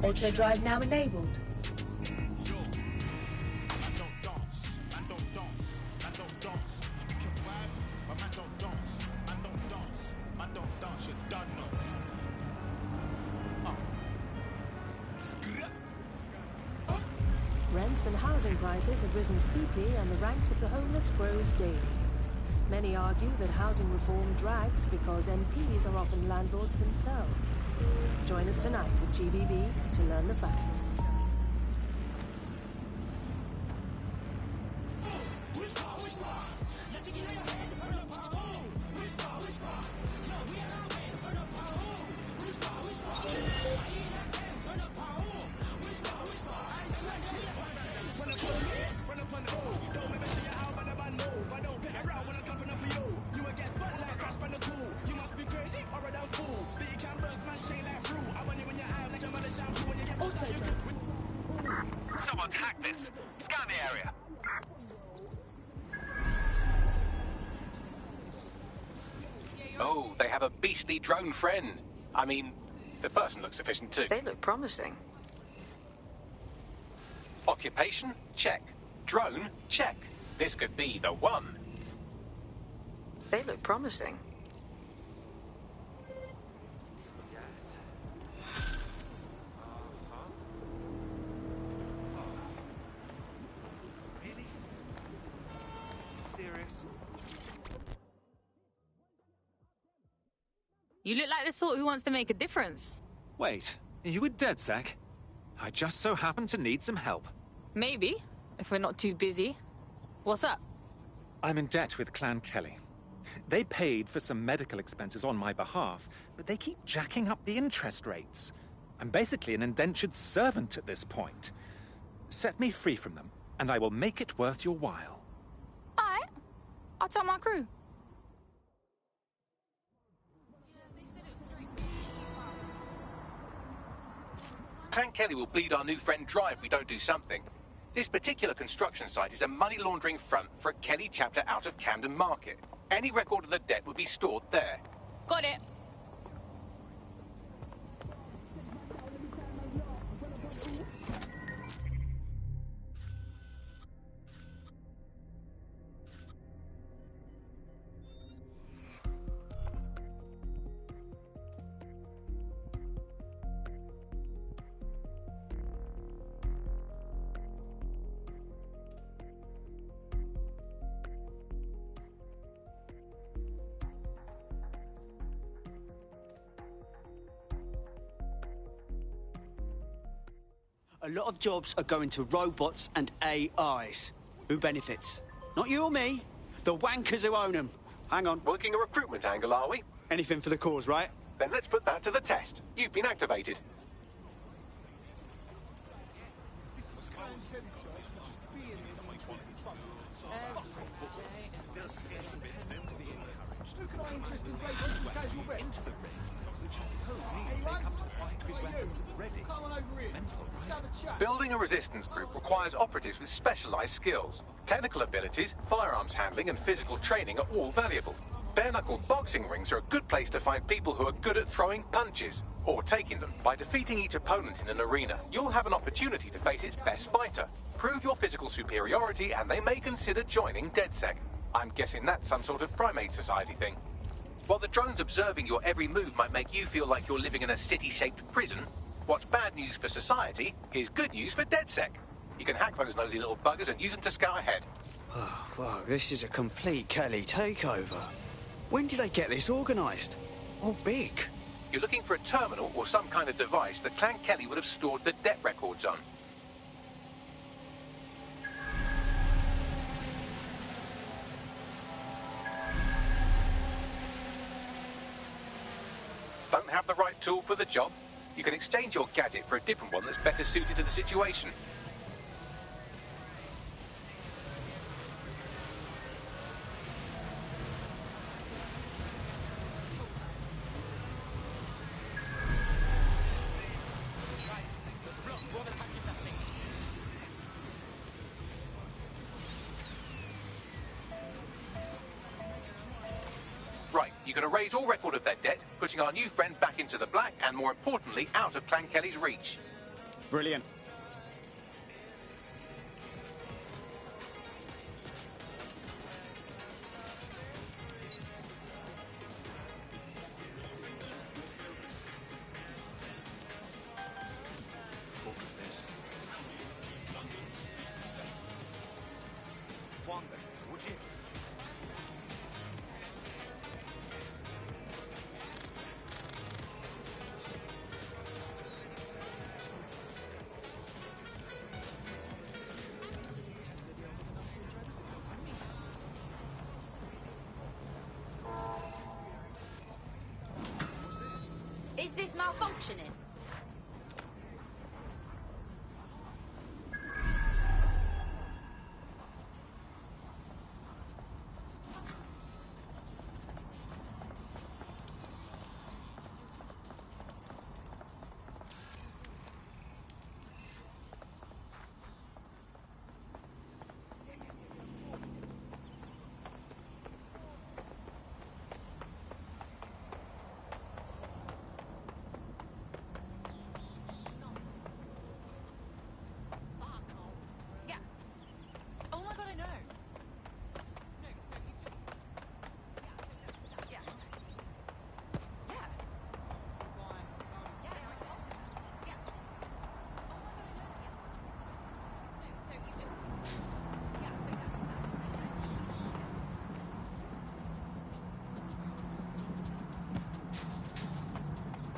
Auto drive now enabled. Rents and housing prices have risen steeply and the ranks of the homeless grows daily. Many argue that housing reform drags because MPs are often landlords themselves. Join us tonight at GBB to learn the facts. Someone's hacked this. Scan the area. Oh, they have a beastly drone friend. I mean, the person looks efficient too. They look promising. Occupation? Check. Drone? Check. This could be the one. They look promising. You look like the sort who wants to make a difference. Wait, are you a DedSec? I just so happen to need some help. Maybe, if we're not too busy. What's up? I'm in debt with Clan Kelly. They paid for some medical expenses on my behalf, but they keep jacking up the interest rates. I'm basically an indentured servant at this point. Set me free from them, and I will make it worth your while. All right. I'll tell my crew. Clan Kelly will bleed our new friend dry if we don't do something. This particular construction site is a money laundering front for a Kelly chapter out of Camden Market. Any record of the debt would be stored there. Got it. A lot of jobs are going to robots and AIs. Who benefits? Not you or me. The wankers who own them. Hang on. Working a recruitment angle, are we? Anything for the cause, right? Then let's put that to the test. You've been activated. Building a resistance group requires operatives with specialized skills. Technical abilities, firearms handling, and physical training are all valuable. Bare-knuckle boxing rings are a good place to find people who are good at throwing punches, or taking them. By defeating each opponent in an arena, you'll have an opportunity to face its best fighter. Prove your physical superiority, and they may consider joining DedSec. I'm guessing that's some sort of primate society thing. While the drones observing your every move might make you feel like you're living in a city-shaped prison, what's bad news for society is good news for DedSec. You can hack those nosy little buggers and use them to scout ahead. Oh, wow, this is a complete Kelly takeover. When did they get this organised? Oh, big. You're looking for a terminal or some kind of device that Clan Kelly would have stored the debt records on. Don't have the right tool for the job? You can exchange your gadget for a different one that's better suited to the situation. Right, you're going to raise all record of their debt, putting our new friend back into the black and, more importantly, out of Clan Kelly's reach. Brilliant. Focus this. Wanda, would you? Is this malfunctioning? Oh my god, I know.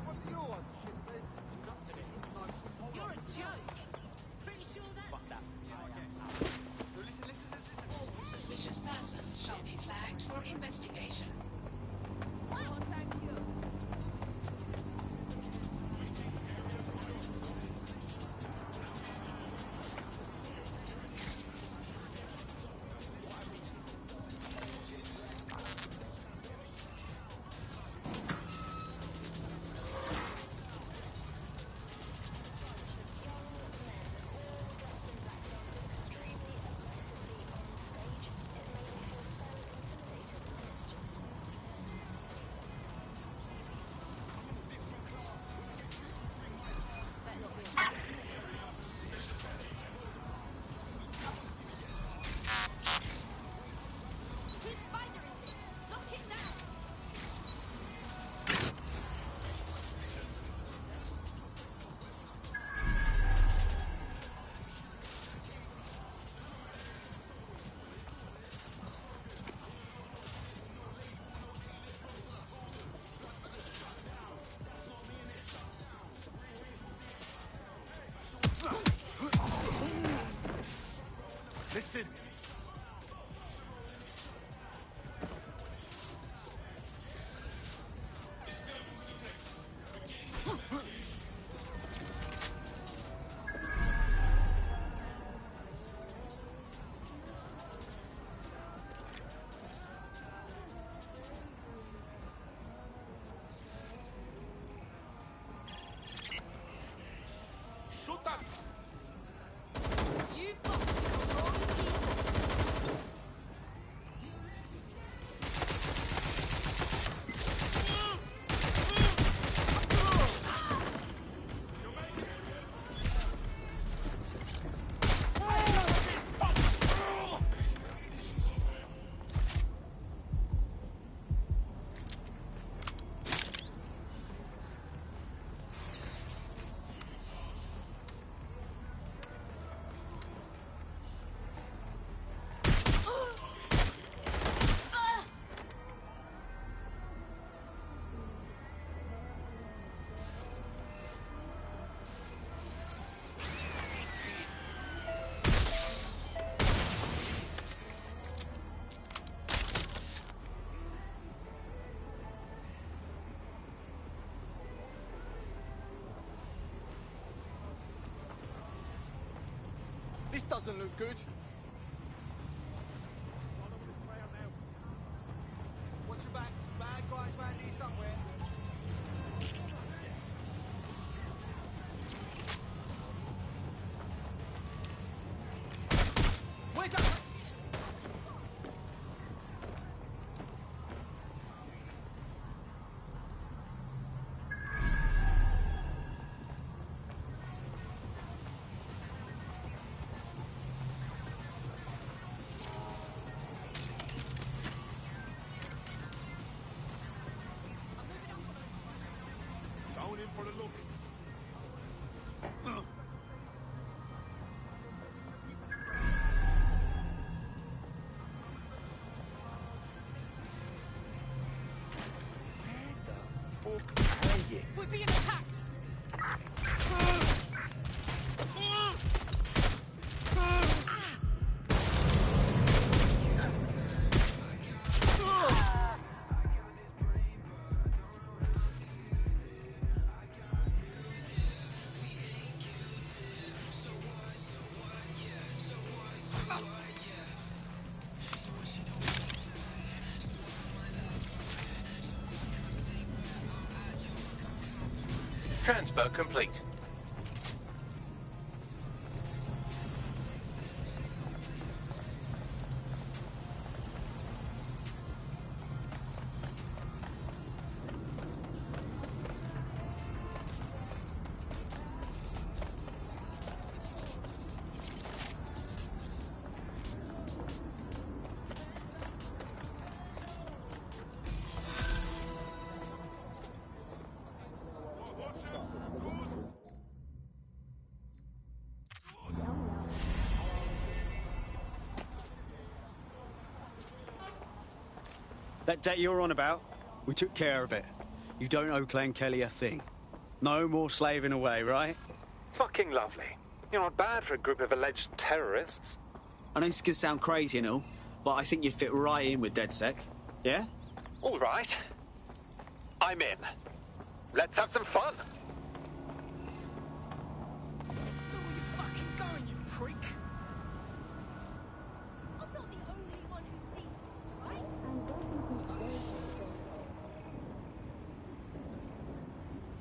What do you want, shitface? You're a joke. Pretty sure that. Fuck that. Yeah, I guess. No, listen. All suspicious persons shall be flagged for investigation. Wow, thank you. Listen. Shut up. You fucking wrong people. This doesn't look good. Watch your backs. Bad guys around here somewhere. Where's that? for a look. We're being attacked! Transfer complete. That debt you're on about, we took care of it. You don't owe Clan Kelly a thing. No more slaving away, right? Fucking lovely. You're not bad for a group of alleged terrorists. I know this can sound crazy and all, but I think you'd fit right in with DedSec. Yeah? All right. I'm in. Let's have some fun. Where are you fucking going, you prick? I'm not the only one who sees this, right?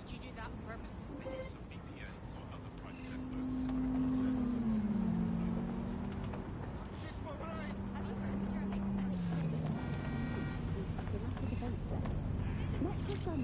Did you do that on purpose? The use of VPNs or other private networks is improving defense. Shit for brains! Have you heard the term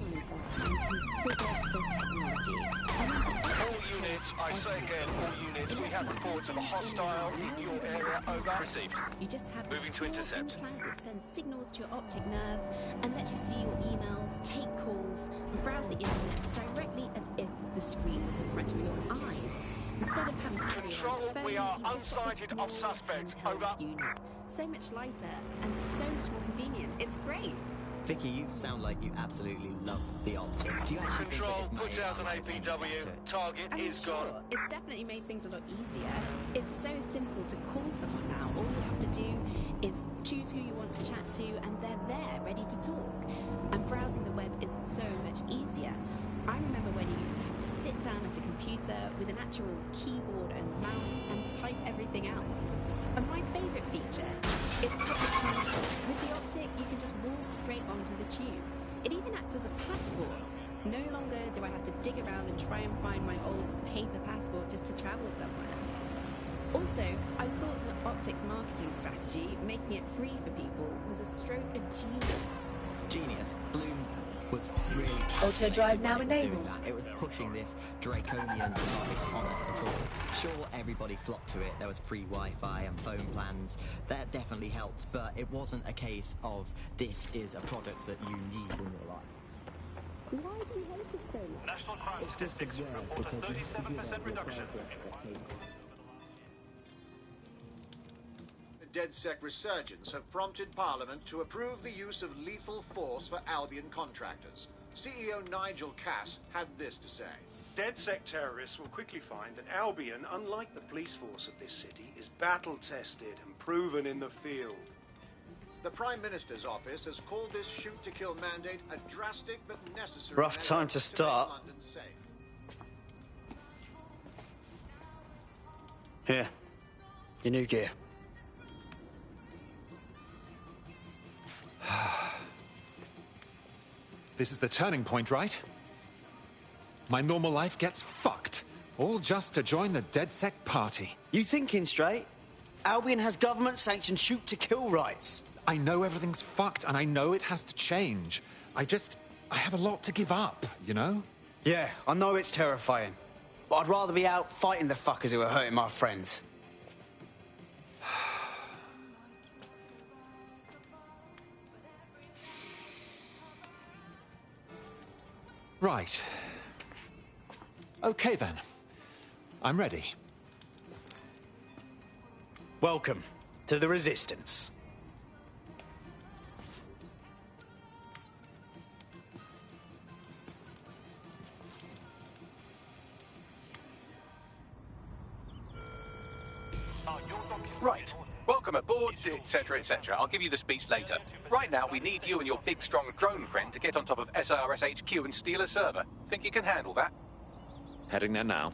All units, I say again, all units, we have reports of a hostile in your area. Over. Received. You just have Moving to intercept. implant that sends signals to your optic nerve and lets you see your emails, take calls, and browse the internet directly as if the screen was in front of your eyes. Instead of having to carry Control, around a phone, we are you just got this unsighted small of suspects. handheld Over. Unit. So much lighter and so much more convenient. It's great. Vicky, you sound like you absolutely love the optic. Do you actually Control, think that it's put out an APW. Target is gone. It's definitely made things a lot easier. It's so simple to call someone now. All you have to do is choose who you want to chat to, and they're there, ready to talk. And browsing the web is so much easier. I remember when you used to have to sit down at a computer with an actual keyboard and mouse and type everything out. And my favourite feature is public transport. With the optic, you can just walk straight onto the tube. It even acts as a passport. No longer do I have to dig around and try and find my old paper passport just to travel somewhere. Also, I thought the optics marketing strategy, making it free for people, was a stroke of genius. Genius. Bloom was really Auto drive now when it was doing enabled. that. It was pushing this draconian device on us at all. Sure, everybody flocked to it. There was free Wi-Fi and phone plans. That definitely helped, but it wasn't a case of this is a product that you need in your life. Why do you hate it so much? National crime statistics report a 37% reduction. The DedSec resurgence have prompted Parliament to approve the use of lethal force for Albion contractors. CEO Nigel Cass had this to say. DedSec terrorists will quickly find that Albion, unlike the police force of this city, is battle-tested and proven in the field. The Prime Minister's office has called this shoot-to-kill mandate a drastic but necessary Rough measure time to start. make London safe. Here. Your new gear. This is the turning point, right? My normal life gets fucked. All just to join the DedSec party. You thinking straight? Albion has government-sanctioned shoot-to-kill rights. I know everything's fucked, and I know it has to change. I have a lot to give up, you know? Yeah, I know it's terrifying. But I'd rather be out fighting the fuckers who are hurting my friends. Right. Okay then. I'm ready. Welcome to the Resistance. Right. Welcome aboard, etc., etc. I'll give you the speech later. Right now, we need you and your big, strong drone friend to get on top of SRS HQ and steal a server. Think you can handle that? Heading there now.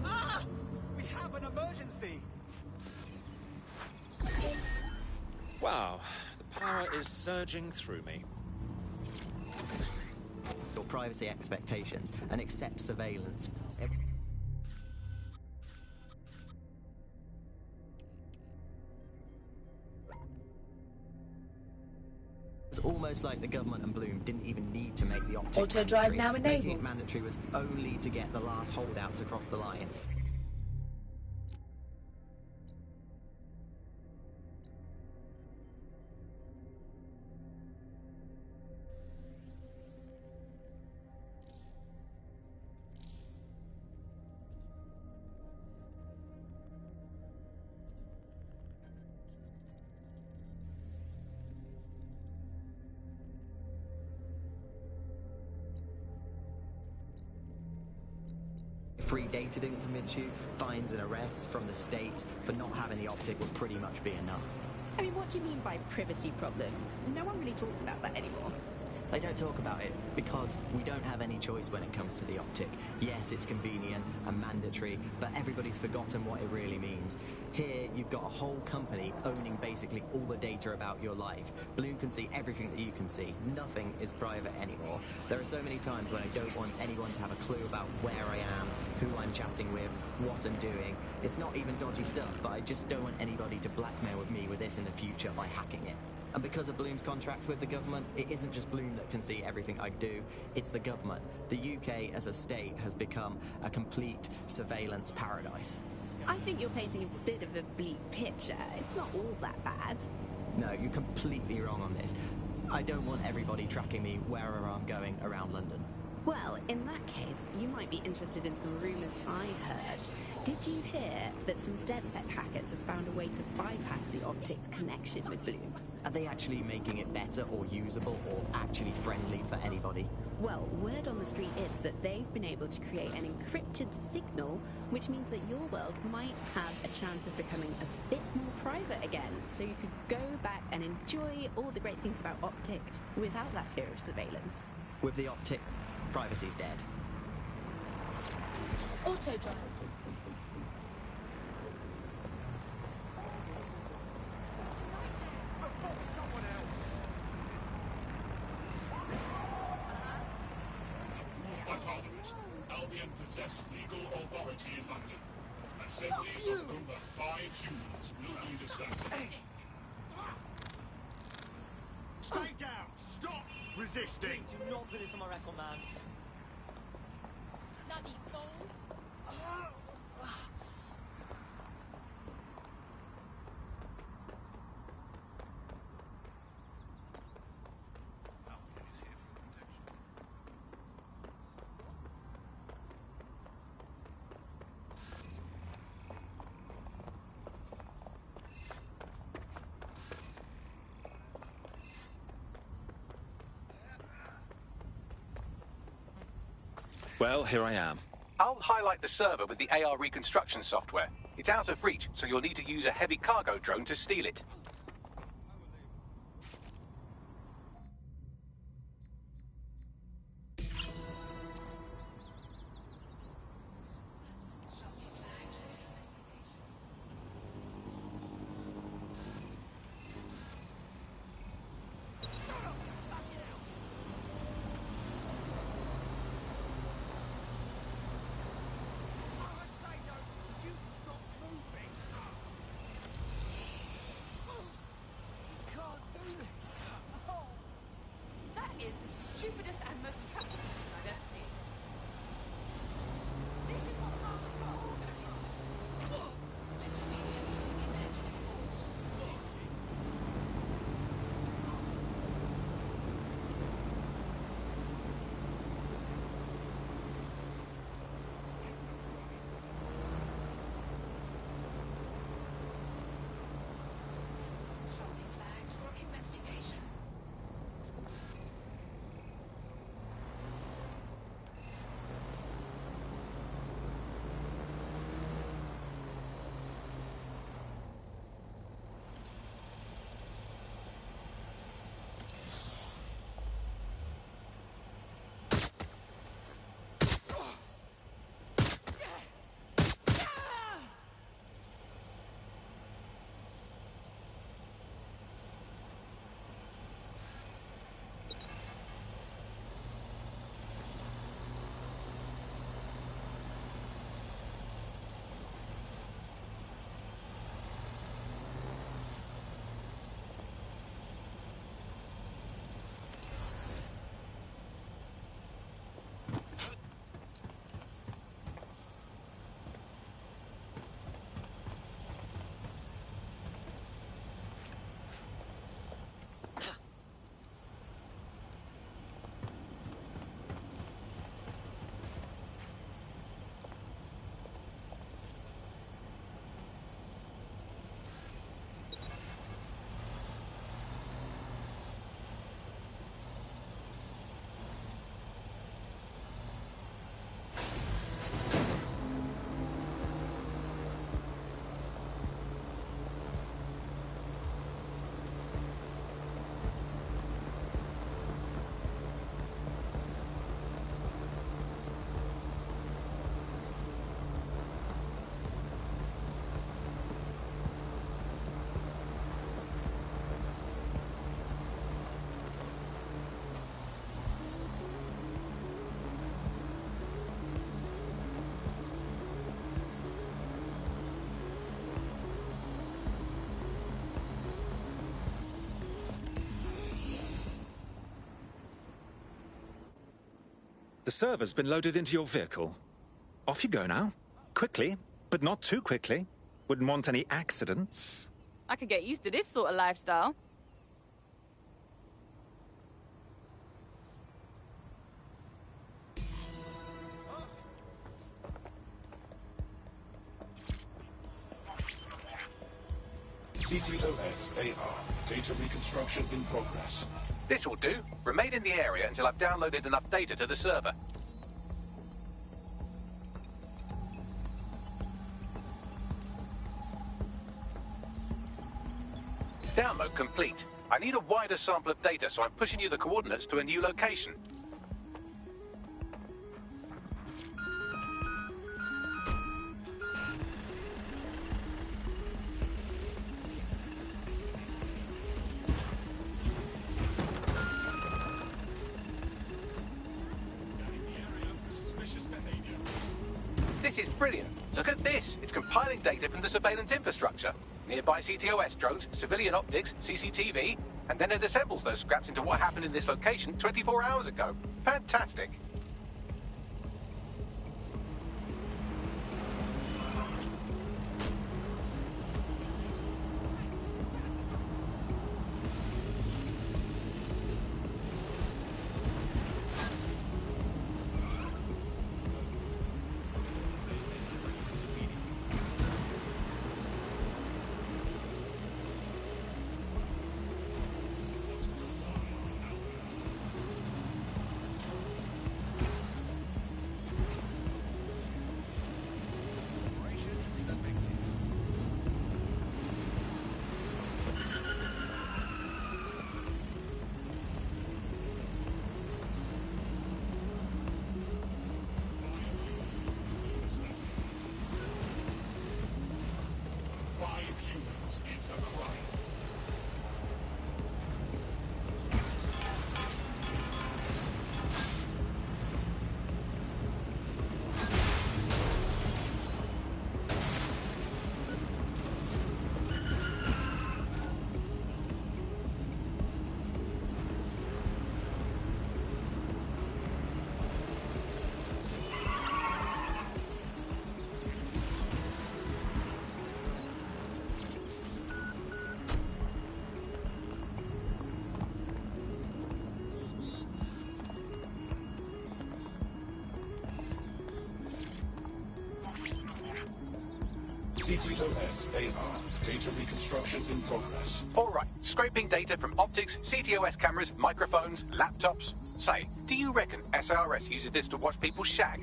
Ah! We have an emergency! Wow, the power is surging through me. Your privacy expectations and accept surveillance. It's almost like the government and Bloom didn't even need to make the optic Auto mandatory. drive now Making enabled. it mandatory was only to get the last holdouts across the line. Free data didn't convince you, fines and arrests from the state for not having the optic would pretty much be enough. I mean, what do you mean by privacy problems? No one really talks about that anymore. They don't talk about it because we don't have any choice when it comes to the optic. Yes, it's convenient and mandatory, but everybody's forgotten what it really means. Here, you've got a whole company owning basically all the data about your life. Bloom can see everything that you can see. Nothing is private anymore. There are so many times when I don't want anyone to have a clue about where I am, who I'm chatting with, what I'm doing. It's not even dodgy stuff, but I just don't want anybody to blackmail with me with this in the future by hacking it. And because of Bloom's contracts with the government, it isn't just Bloom that can see everything I do, it's the government. The UK as a state has become a complete surveillance paradise. I think you're painting a bit of a bleak picture. It's not all that bad. No, you're completely wrong on this. I don't want everybody tracking me wherever I'm going around London. Well, in that case, you might be interested in some rumours I heard. Did you hear that some DedSec hackers have found a way to bypass the optics connection with Bloom? Are they actually making it better or usable or actually friendly for anybody? Well, word on the street is that they've been able to create an encrypted signal, which means that your world might have a chance of becoming a bit more private again, so you could go back and enjoy all the great things about Optic without that fear of surveillance. With the Optic, privacy's dead. Auto drive. Someone else! Albion possess legal authority in London. Assemblies of over 5 humans will be disbanded. Stay down! Stop resisting! Do not put this on my record, man. Bloody fool! Well, here I am. I'll highlight the server with the AR reconstruction software. It's out of reach, so you'll need to use a heavy cargo drone to steal it. The server's been loaded into your vehicle. Off you go now. Quickly, but not too quickly. Wouldn't want any accidents. I could get used to this sort of lifestyle. CTOS AR. Data reconstruction in progress. This will do. Remain in the area until I've downloaded enough data to the server. Download complete. I need a wider sample of data, so I'm pushing you the coordinates to a new location. This is brilliant. Look at this. It's compiling data from the surveillance infrastructure. Nearby CTOS drones, civilian optics, CCTV, and then it assembles those scraps into what happened in this location 24 hours ago. Fantastic. CTOS AR. Data reconstruction in progress. All right, scraping data from optics, CTOS cameras, microphones, laptops. Say, do you reckon SRS uses this to watch people shag?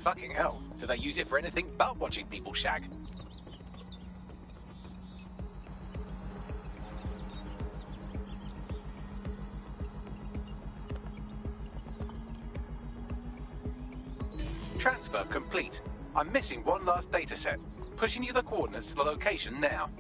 Fucking hell, do they use it for anything but watching people shag? Transfer complete. I'm missing one last data set. Pushing you the coordinates to the location now.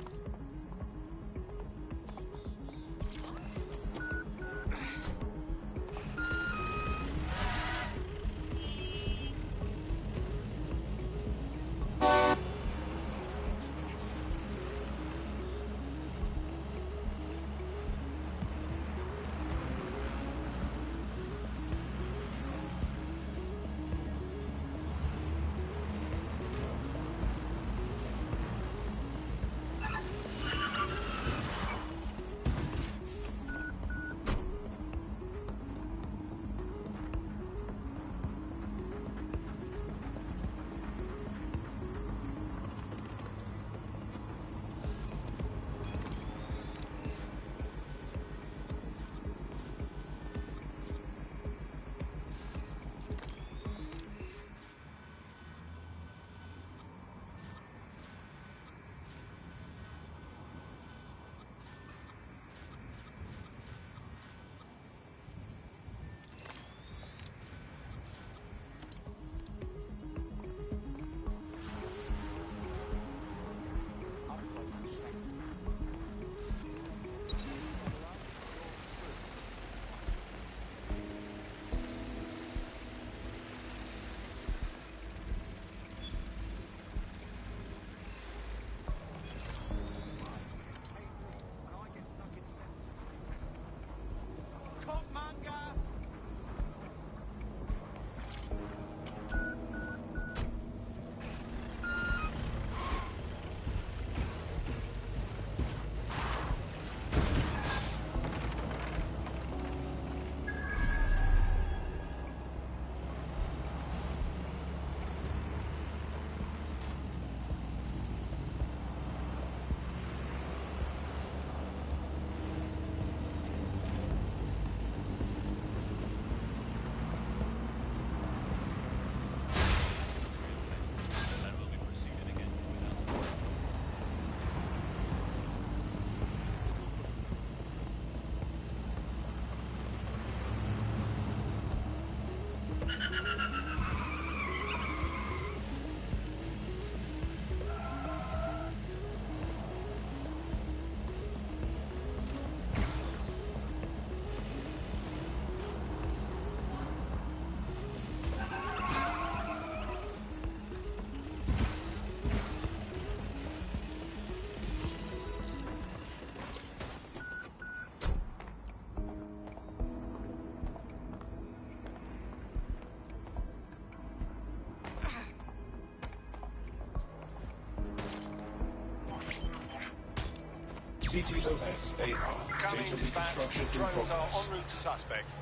CTOS AR. Coming Data dispatch. reconstruction in Drones are progress. en route to suspect.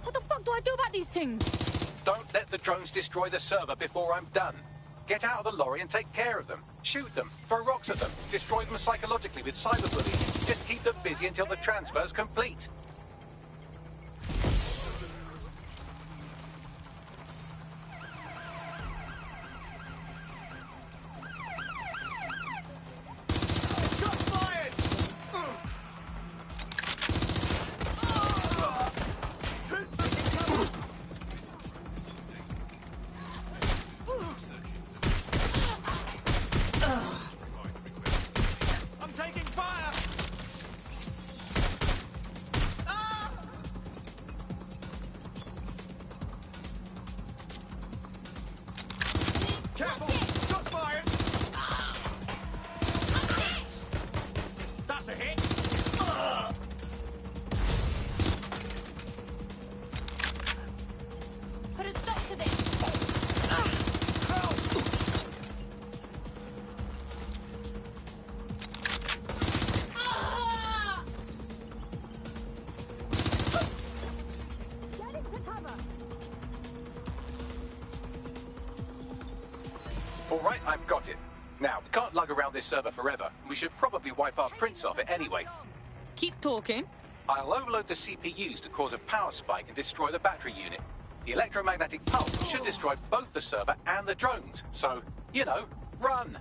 What the fuck do I do about these things? Don't let the drones destroy the server before I'm done. Get out of the lorry and take care of them. Shoot them, throw rocks at them, destroy them psychologically with cyberbullying. Just keep them busy until the transfer's complete. I'm taking fire! Careful! Shots fired! That's a hit! Put a stop to this. All right, I've got it. Now, we can't lug around this server forever. We should probably wipe our prints off it anyway. Keep talking. I'll overload the CPUs to cause a power spike and destroy the battery unit. The electromagnetic pulse should destroy both the server and the drones. So, you know, run!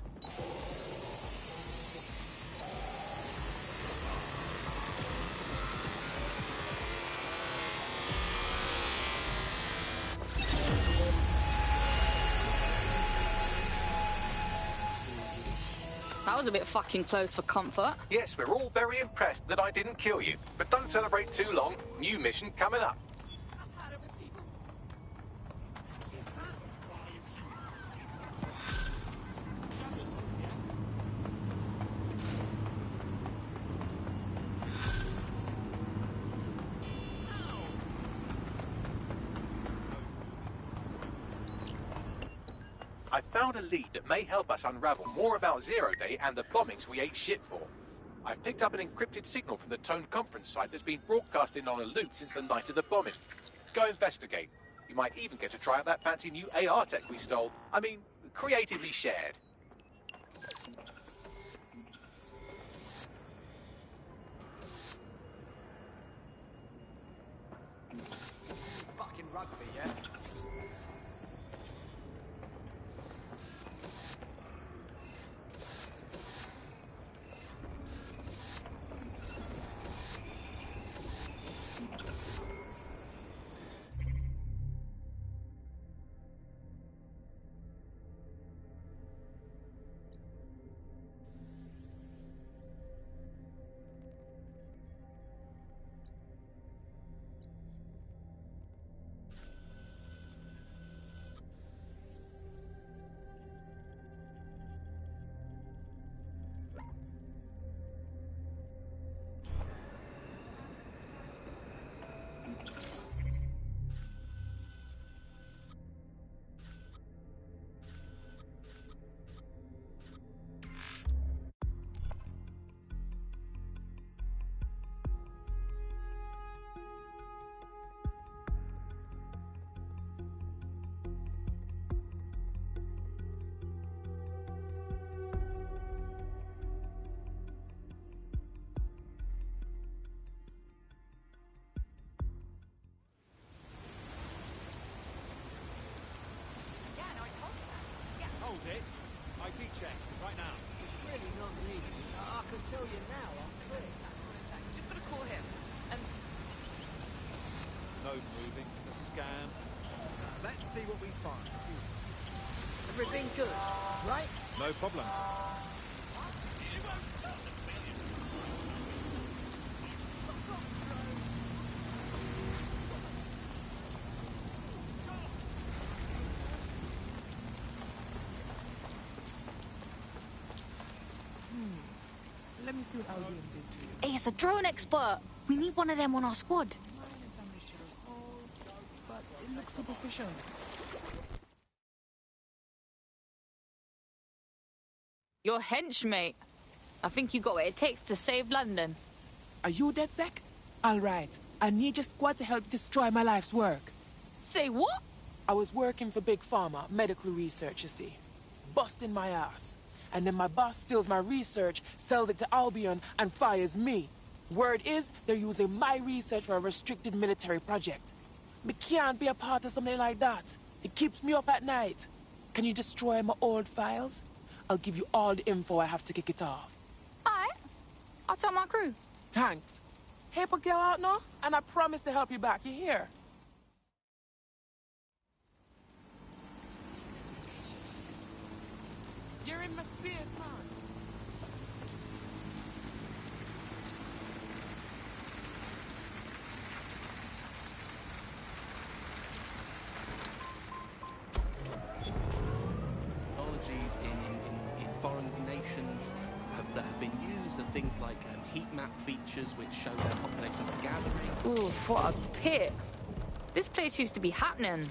That was a bit fucking close for comfort. Yes, we're all very impressed that I didn't kill you. But don't celebrate too long. New mission coming up. I found a lead that may help us unravel more about Zero Day and the bombings we ate shit for. I've picked up an encrypted signal from the Tone conference site that's been broadcasting on a loop since the night of the bombing. Go investigate. You might even get to try out that fancy new AR tech we stole. I mean, creatively shared. Fucking rugby, yeah? Hold it. ID check, right now. It's really not needed. I can tell you now, I'm free. Just gonna call him. And No moving for the scan. Let's see what we find. Everything good, right? No problem. let me see what Albion did to you. Hey, it's a drone expert. We need one of them on our squad. But it looks superficial. Your henchmate. I think you got what it takes to save London. Are you DedSec? All right. I need your squad to help destroy my life's work. Say what? I was working for Big Pharma, medical research, you see. Busting my ass. And then my boss steals my research, sells it to Albion, and fires me. Word is, they're using my research for a restricted military project. Me can't be a part of something like that. It keeps me up at night. Can you destroy my old files? I'll give you all the info I have to kick it off. Alright. I'll tell my crew. Thanks. Help a girl out now, and I promise to help you back. You hear? You're in my space, man. Technologies in foreign nations that have been used, and things like heat map features which show where populations are gathering. Oof, what a pit. This place used to be happening.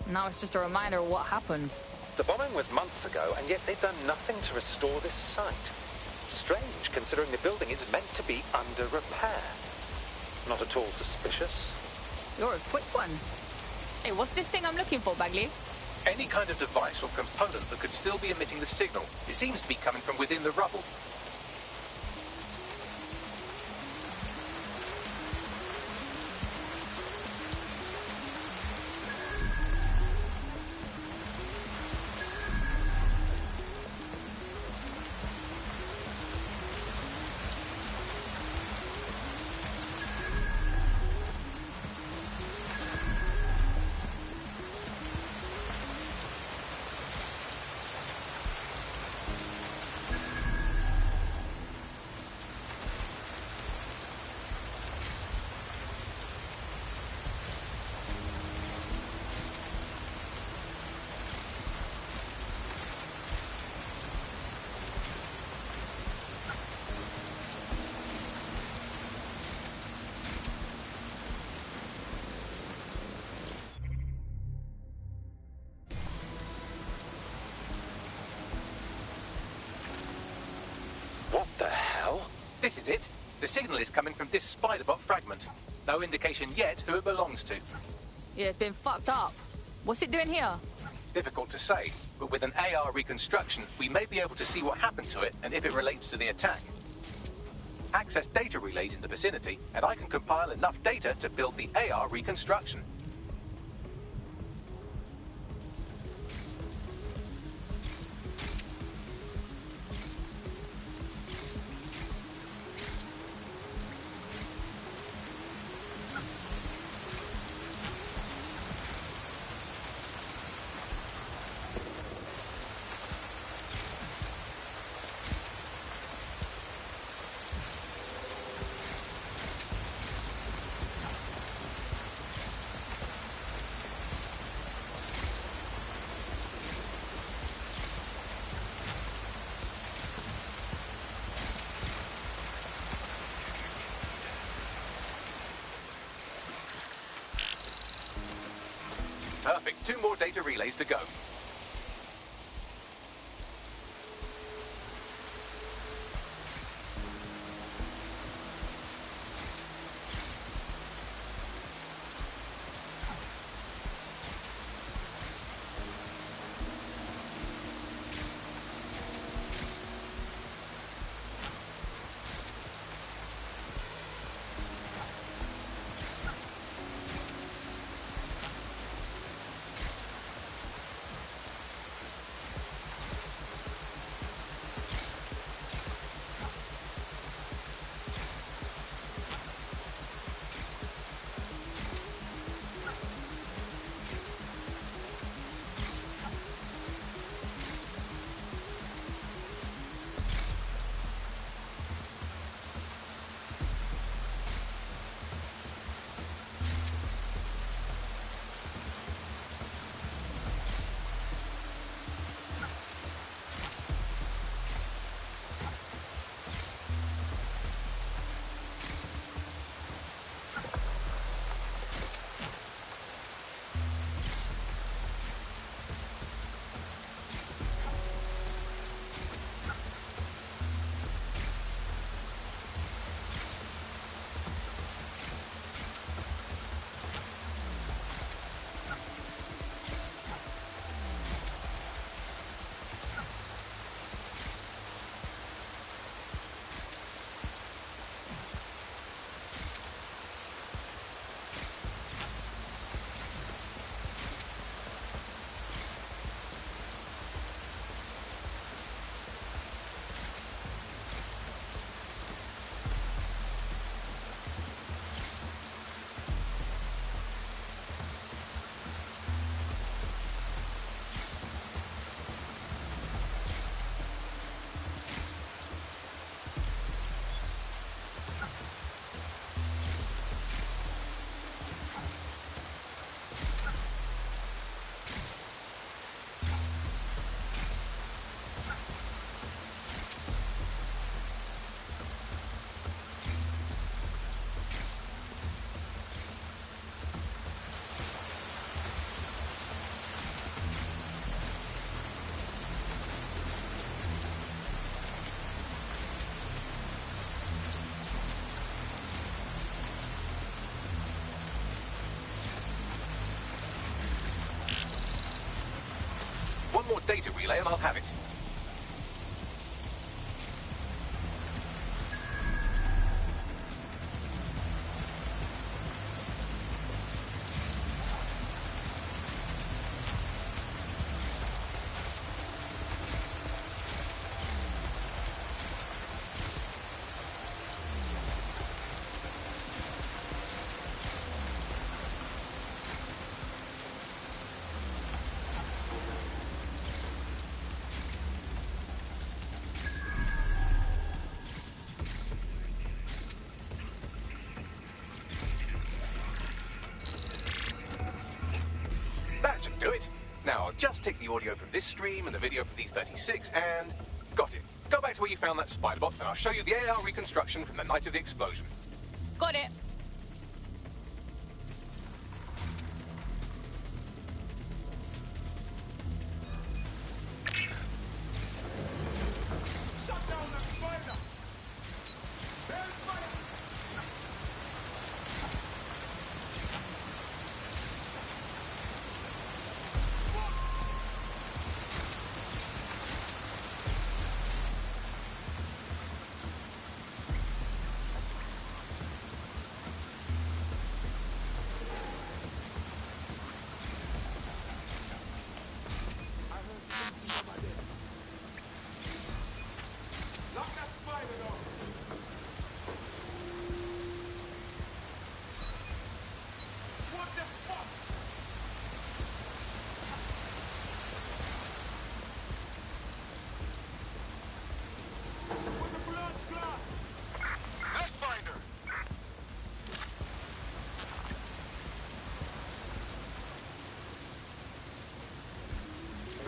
Now it's just a reminder of what happened. The bombing was months ago, and yet they've done nothing to restore this site. Strange, considering the building is meant to be under repair. Not at all suspicious. You're a quick one. Hey, what's this thing I'm looking for, Bagley? Any kind of device or component that could still be emitting the signal. It seems to be coming from within the rubble. What the hell? This is it. The signal is coming from this spider-bot fragment. No indication yet who it belongs to. Yeah, it's been fucked up. What's it doing here? Difficult to say, but with an AR reconstruction, we may be able to see what happened to it and if it relates to the attack. Access data relays in the vicinity, and I can compile enough data to build the AR reconstruction. Perfect. 2 more data relays to go. more data relay and I'll have it. That should do it. Now, I'll just take the audio from this stream and the video from these 36 and... got it. Go back to where you found that spider bot and I'll show you the AR reconstruction from the night of the explosion. Got it. Shut down that spider! There's fire! Lock that spider down! What the fuck? With the blood clot! Let's find her!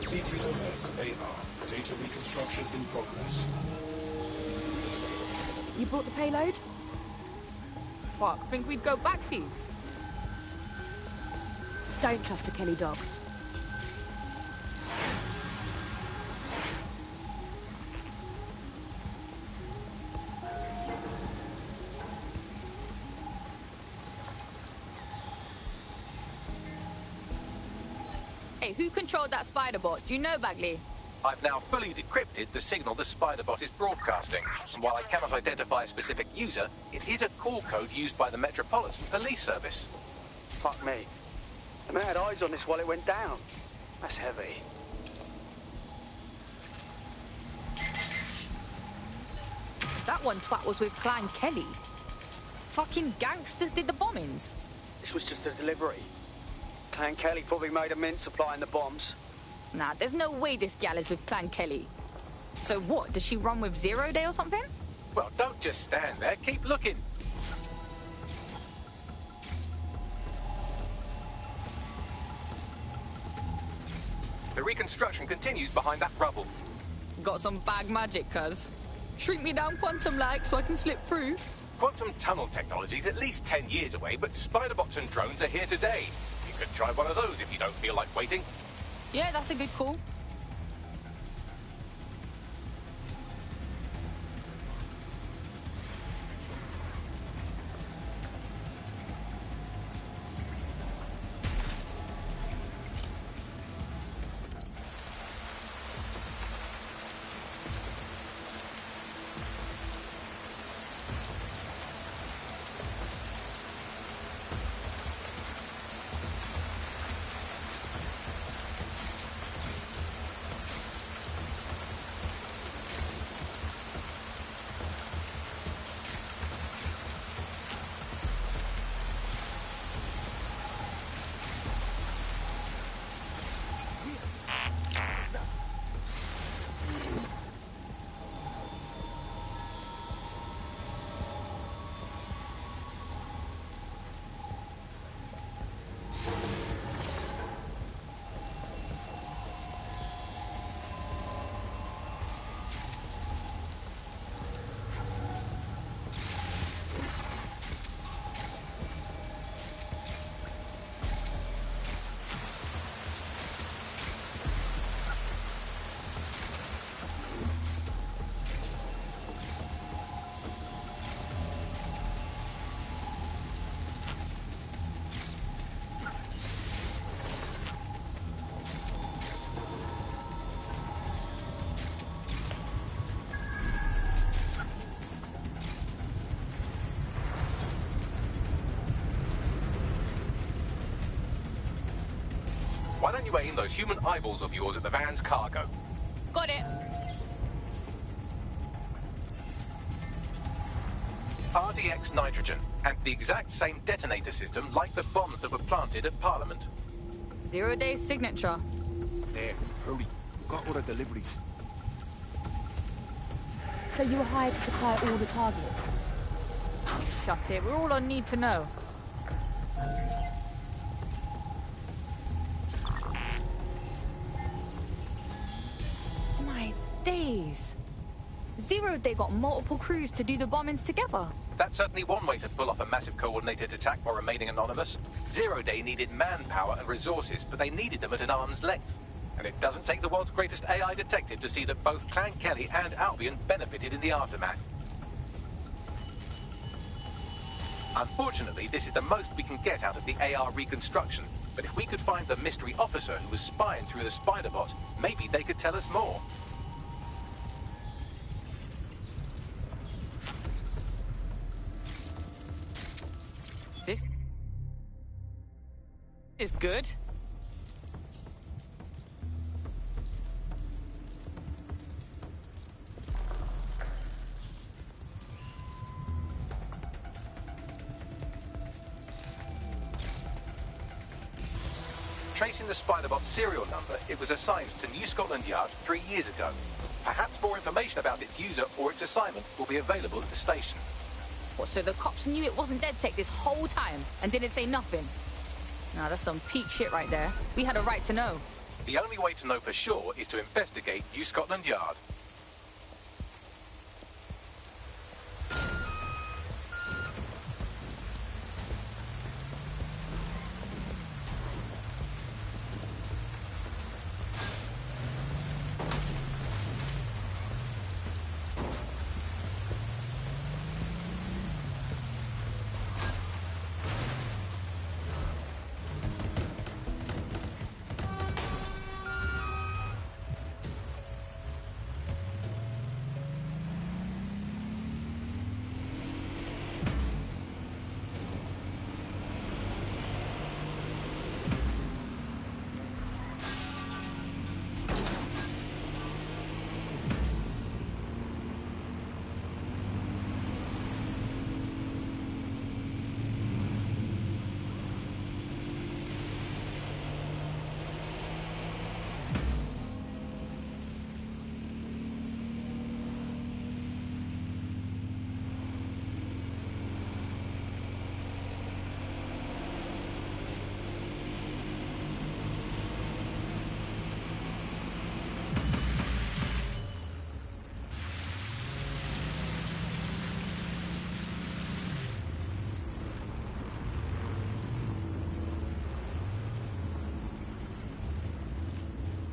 CTOS AR. Data reconstruction in progress. You brought the payload? What, think we'd go back for you? Don't trust the Kelly dog. Hey, who controlled that spider bot? Do you know, Bagley? I've now fully decrypted the signal the spider bot is broadcasting. And while I cannot identify a specific user, it is a call code used by the Metropolitan Police Service. Fuck me. The man had eyes on this while it went down. That's heavy. That one twat was with Clan Kelly. Fucking gangsters did the bombings. This was just a delivery. Clan Kelly probably made a mint supplying the bombs. Nah, there's no way this gal is with Clan Kelly. So what, does she run with 0 Day or something? Well, don't just stand there. Keep looking. The reconstruction continues behind that rubble. Got some bag magic, cuz. Shrink me down quantum-like so I can slip through. Quantum tunnel technology's at least 10 years away, but spider bots and drones are here today. You could try one of those if you don't feel like waiting. Yeah, that's a good call. Why don't you aim those human eyeballs of yours at the van's cargo? Got it. RDX nitrogen, and the exact same detonator system like the bombs that were planted at Parliament. 0-day signature. There, hurry. Got all the deliveries. So you were hired to supply all the targets? Shut it. We're all I need to know. My days. 0-day got multiple crews to do the bombings together. That's certainly one way to pull off a massive coordinated attack while remaining anonymous. 0-day needed manpower and resources, but they needed them at an arm's length. And it doesn't take the world's greatest AI detective to see that both Clan Kelly and Albion benefited in the aftermath. Unfortunately, this is the most we can get out of the AR reconstruction. But if we could find the mystery officer who was spying through the spider bot, maybe they could tell us more. This is good. Tracing the Spiderbot serial number, it was assigned to New Scotland Yard 3 years ago. Perhaps more information about its user or its assignment will be available at the station. What, so the cops knew it wasn't DedSec this whole time and didn't say nothing? Nah, that's some peak shit right there. We had a right to know. The only way to know for sure is to investigate New Scotland Yard.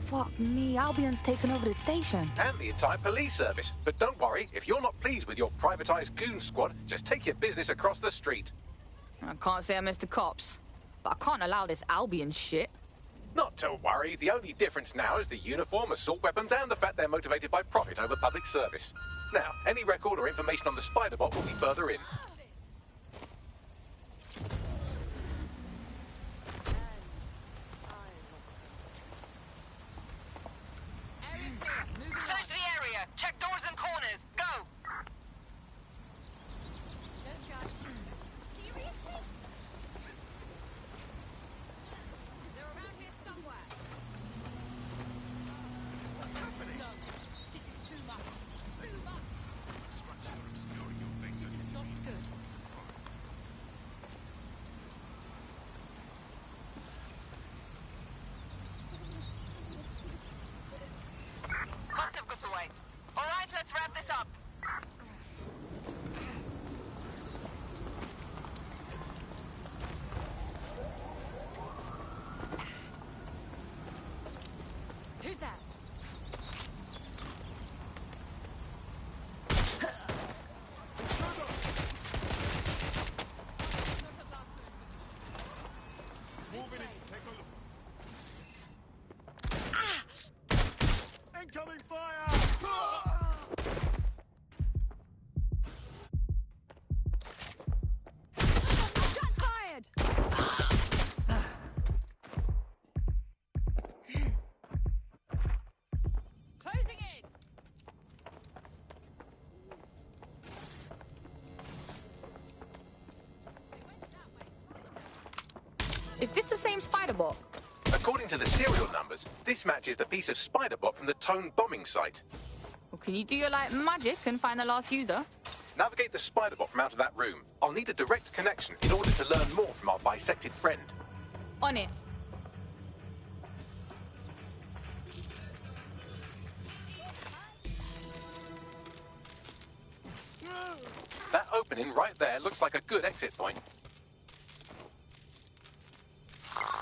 Fuck me, Albion's taken over the station. And the entire police service. But don't worry, if you're not pleased with your privatized goon squad, just take your business across the street. I can't say I miss the cops, but I can't allow this Albion shit. Not to worry, the only difference now is the uniform, assault weapons, and the fact they're motivated by profit over public service. Now, any record or information on the Spiderbot will be further in. Search the area. Check doors and corners. Go. They're around here somewhere. What's happening? No, this is too much. Too much. Structure obscuring your face. This is not good. Is this the same spider bot? According to the serial numbers, this matches the piece of spider bot from the Tone bombing site. Well, can you do your, like, magic and find the last user? Navigate the spider bot from out of that room. I'll need a direct connection in order to learn more from our bisected friend. On it. That opening right there looks like a good exit point.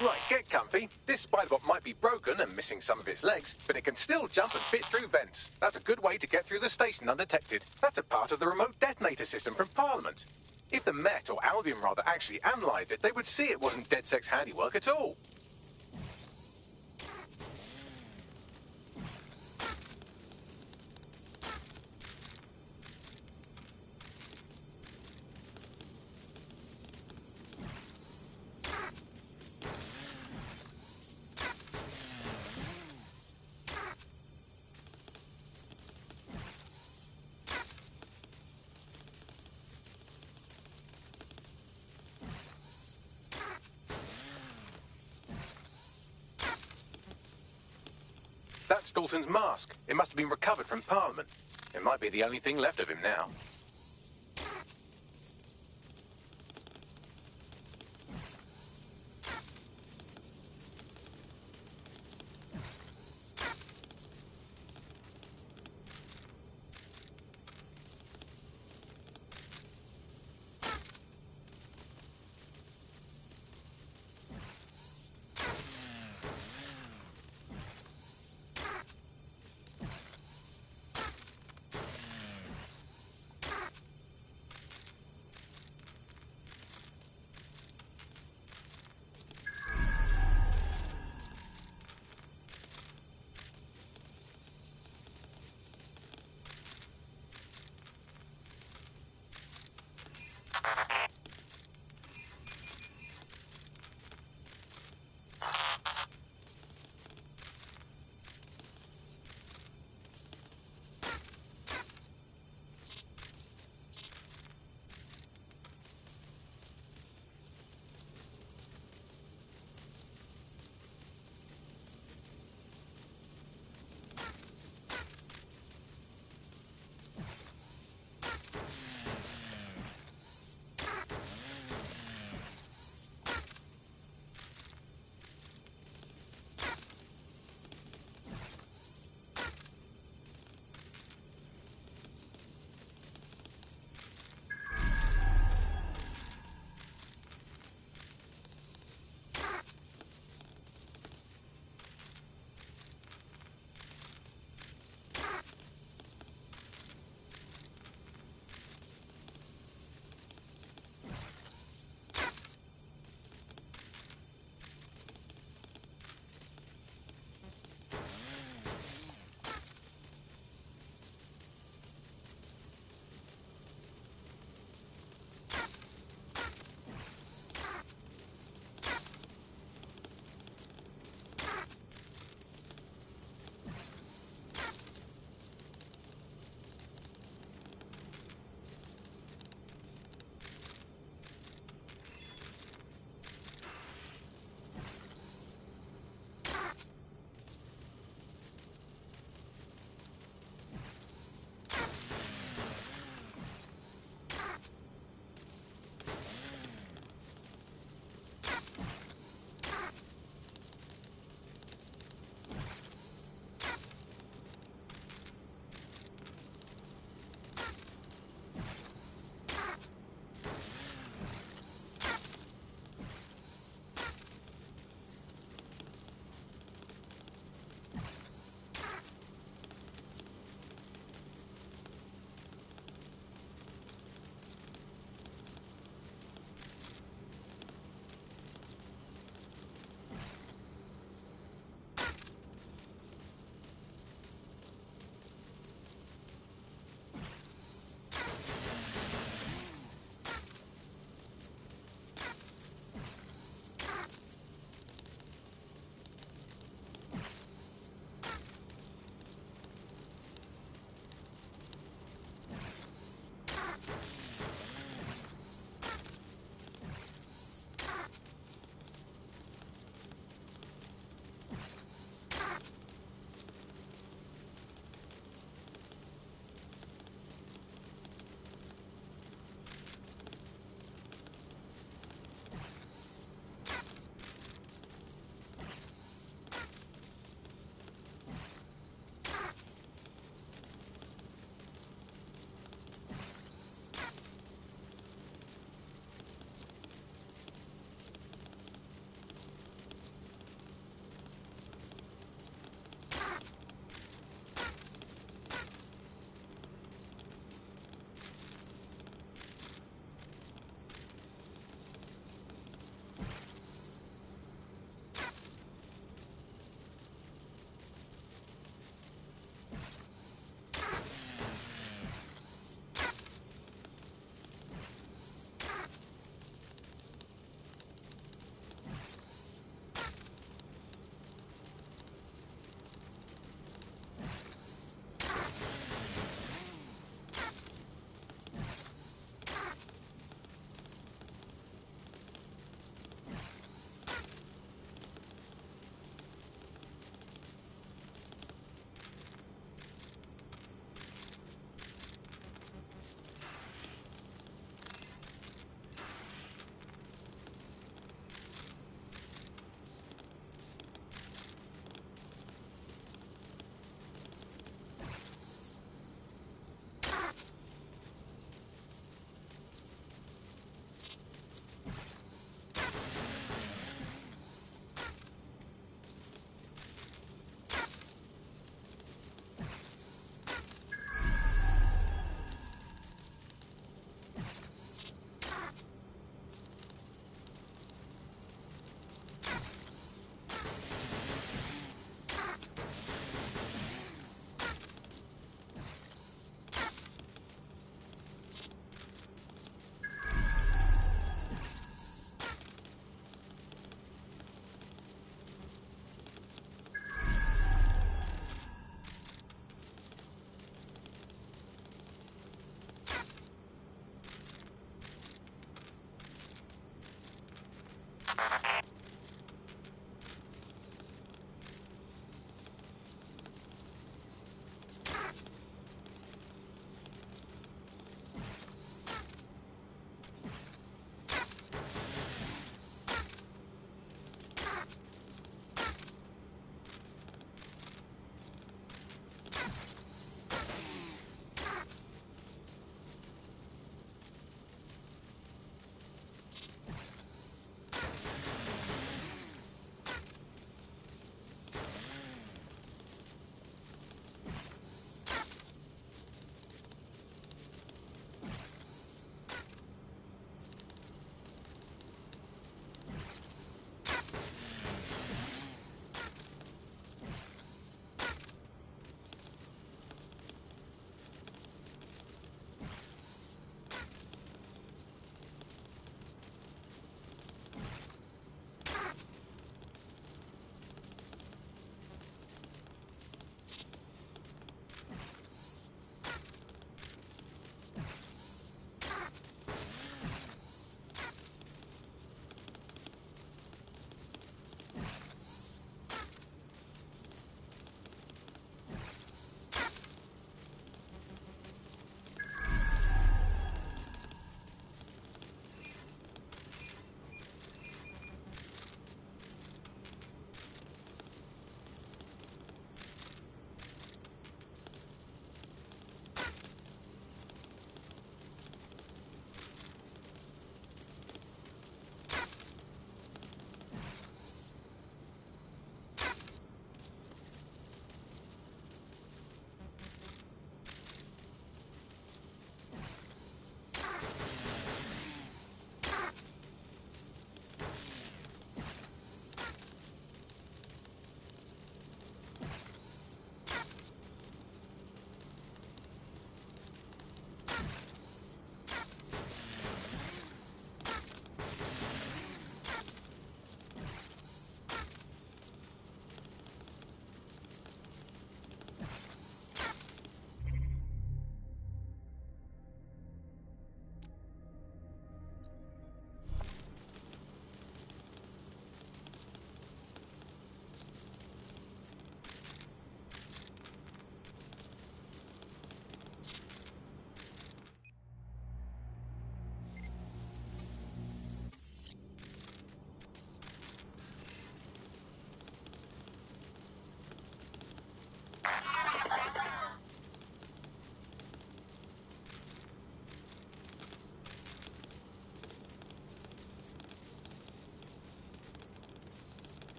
Right, get comfy. This spiderbot might be broken and missing some of its legs, but it can still jump and fit through vents. That's a good way to get through the station undetected. That's a part of the remote detonator system from Parliament. If the Met, or Albion rather, actually analysed it, they would see it wasn't DedSec's handiwork at all. That's Dalton's mask. It must have been recovered from Parliament. It might be the only thing left of him now.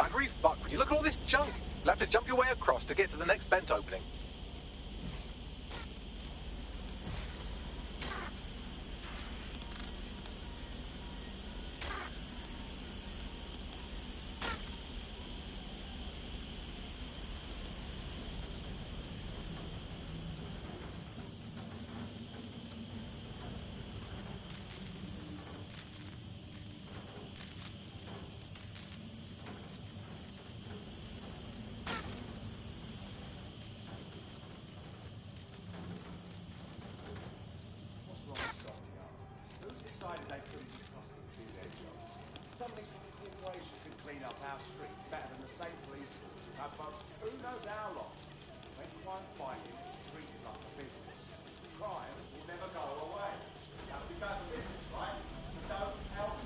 Buggery fuck, would you look at all this junk? You'll have to jump your way across to get to the next vent opening. Suddenly some corporation can clean up our streets better than the same police force who have both who knows how long. When crime fighting is treated like a business, crime will never go away. You have to go for business, right? So don't help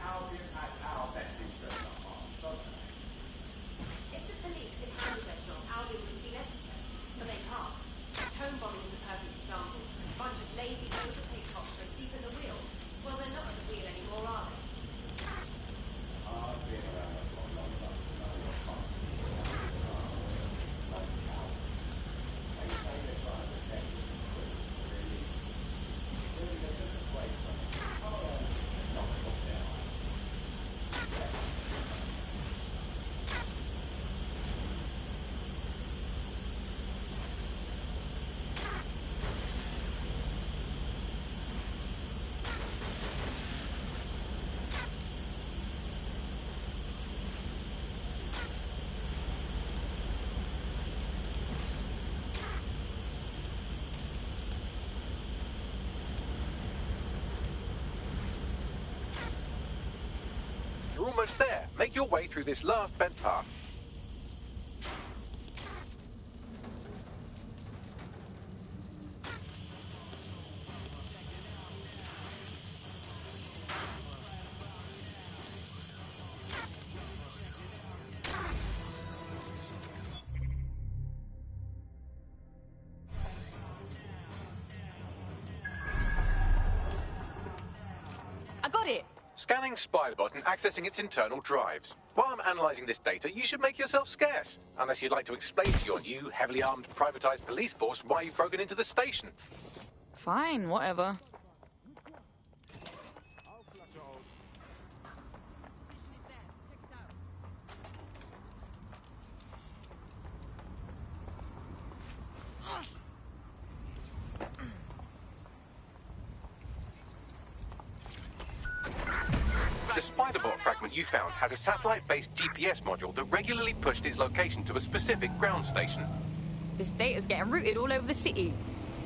Albion at our best interest at heart, don't they? If the police could handle their job, Albion wouldn't be necessary. But they can't. Home bombing is a perfect example. A bunch of lazy, overpaid cops are asleep at the wheel. Well, they're not at the wheel anymore, are they? You're almost there. Make your way through this last vent path. I got it. Scanning Spiderbot and accessing its internal drives. While I'm analysing this data, you should make yourself scarce. Unless you'd like to explain to your new, heavily armed, privatised police force why you've broken into the station. Fine, whatever. The Spiderbot fragment you found has a satellite-based GPS module that regularly pushed its location to a specific ground station. This data's getting routed all over the city.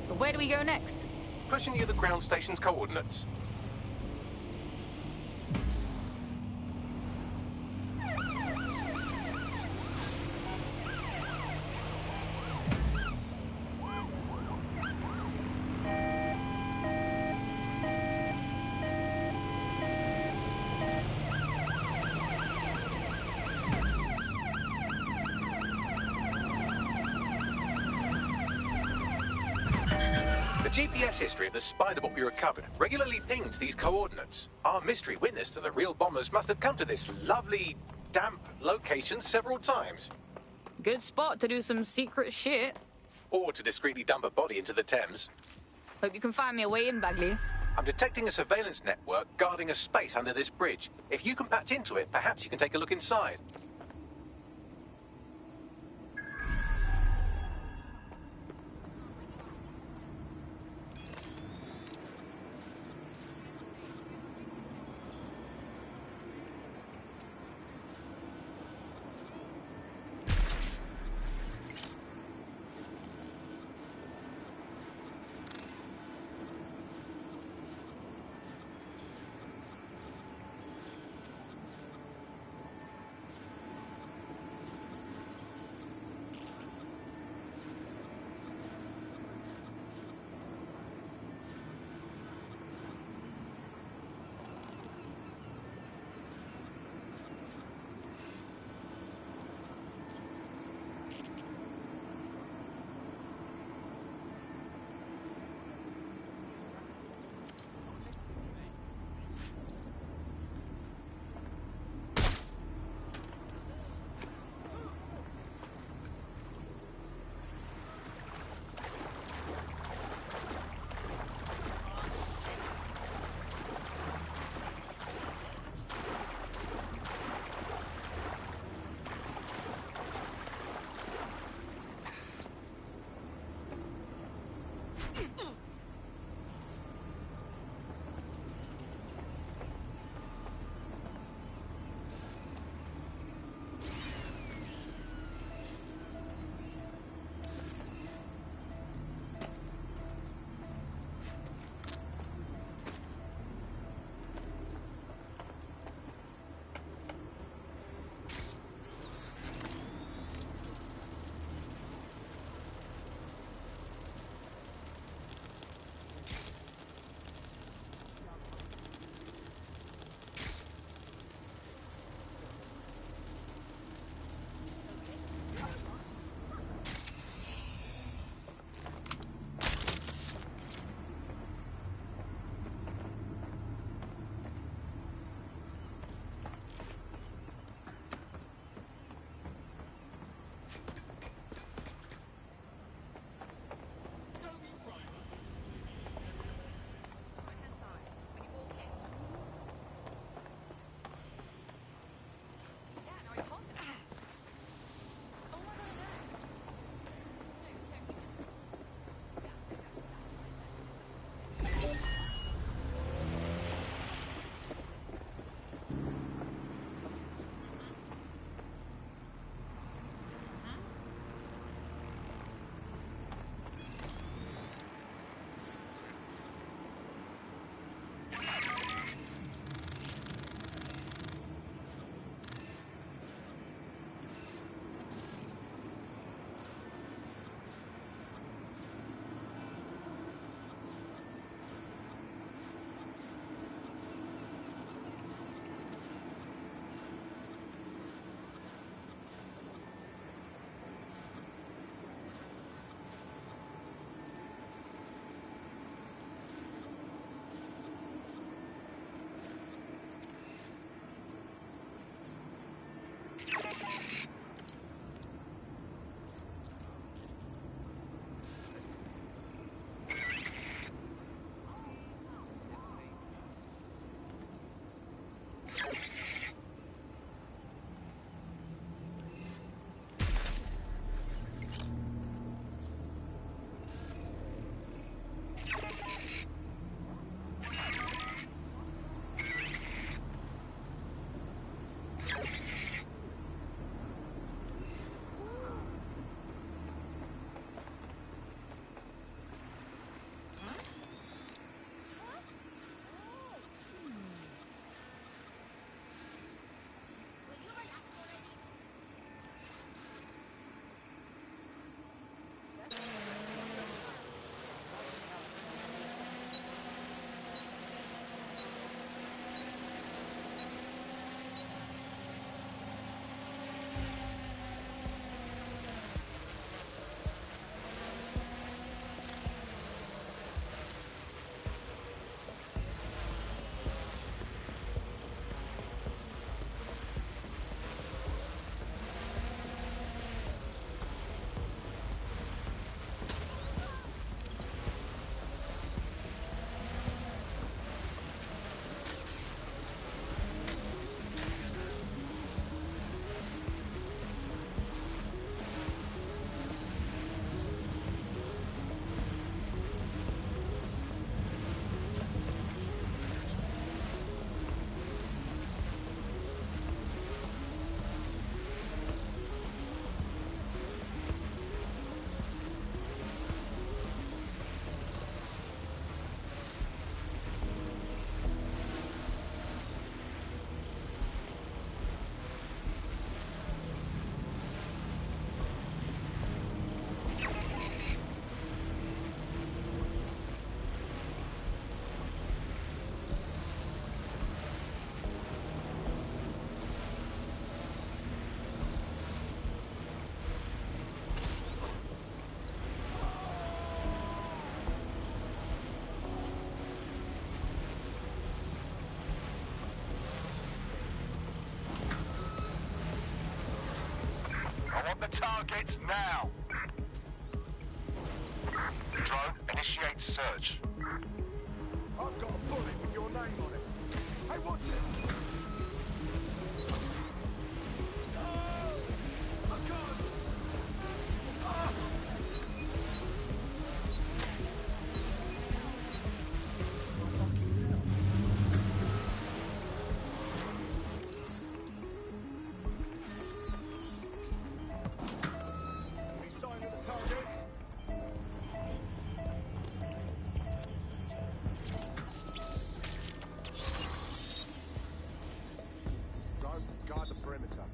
So where do we go next? Pushing you the ground station's coordinates. The GPS history of the Spiderbot we recovered regularly pinged these coordinates. Our mystery witness to the real bombers must have come to this lovely, damp location several times. Good spot to do some secret shit. Or to discreetly dump a body into the Thames. Hope you can find me a way in, Bagley. I'm detecting a surveillance network guarding a space under this bridge. If you can patch into it, perhaps you can take a look inside. the target now. Drone, initiate search. I've got a bullet with your name on it. Hey, watch it! I can't! Ah! Any sign of the target? Drone, guard the perimeter.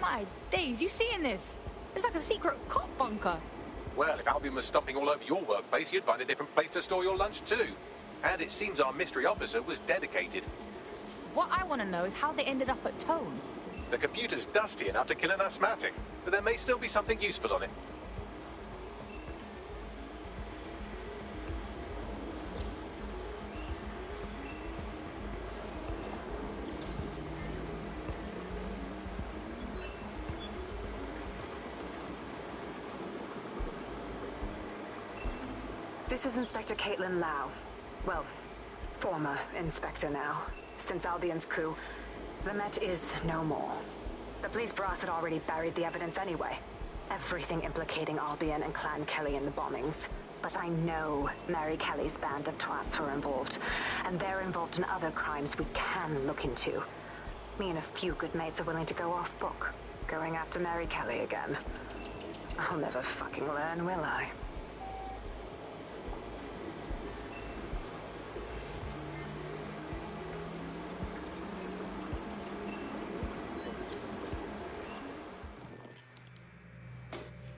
My days, you seeing this? It's like a secret cop bunker. Well, if Albion was stomping all over your workplace, you'd find a different place to store your lunch too. And it seems our mystery officer was dedicated. What I want to know is how they ended up at Tone. The computer's dusty enough to kill an asthmatic, but there may still be something useful on it. This is Inspector Caitlin Lau. Well, former Inspector now. Since Albion's coup, the Met is no more. The police brass had already buried the evidence anyway. Everything implicating Albion and Clan Kelly in the bombings. But I know Mary Kelly's band of twats were involved, and they're involved in other crimes we can look into. Me and a few good mates are willing to go off book, going after Mary Kelly again. I'll never fucking learn, will I?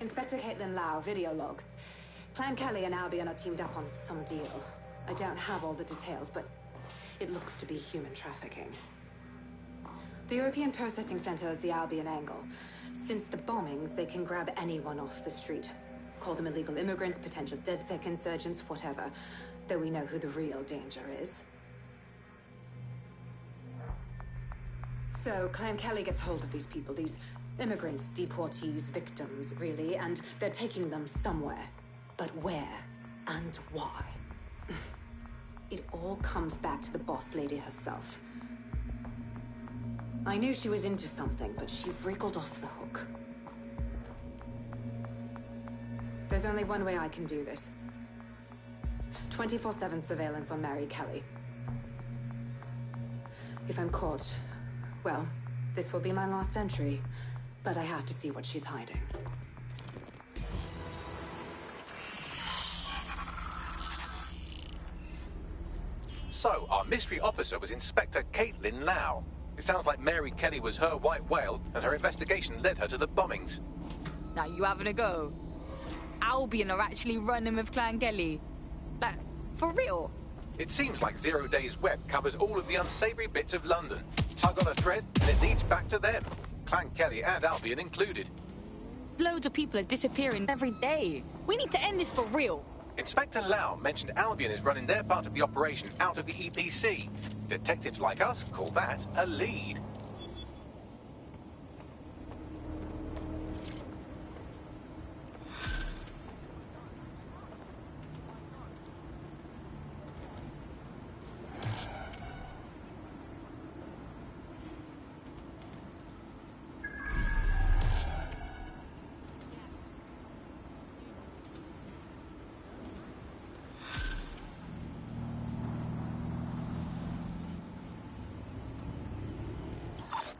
Inspector Caitlin Lau, video log. Clan Kelly and Albion are teamed up on some deal. I don't have all the details, but it looks to be human trafficking. The European Processing Center is the Albion angle. Since the bombings, they can grab anyone off the street. Call them illegal immigrants, potential DedSec insurgents, whatever. Though we know who the real danger is. So, Clan Kelly gets hold of these people, these immigrants, deportees, victims, really, and they're taking them somewhere. But where and why? It all comes back to the boss lady herself. I knew she was into something, but she wriggled off the hook. There's only one way I can do this. 24/7 surveillance on Mary Kelly. If I'm caught, well, this will be my last entry. But I have to see what she's hiding. So, our mystery officer was Inspector Caitlin Lau. It sounds like Mary Kelly was her white whale, and her investigation led her to the bombings. Now you having a go? Albion are actually running with Clan Kelly. Like, for real? It seems like Zero Day's web covers all of the unsavory bits of London. Tug on a thread, and it leads back to them. Clan Kelly and Albion included. Loads of people are disappearing every day. We need to end this for real. Inspector Lau mentioned Albion is running their part of the operation out of the EPC. Detectives like us call that a lead.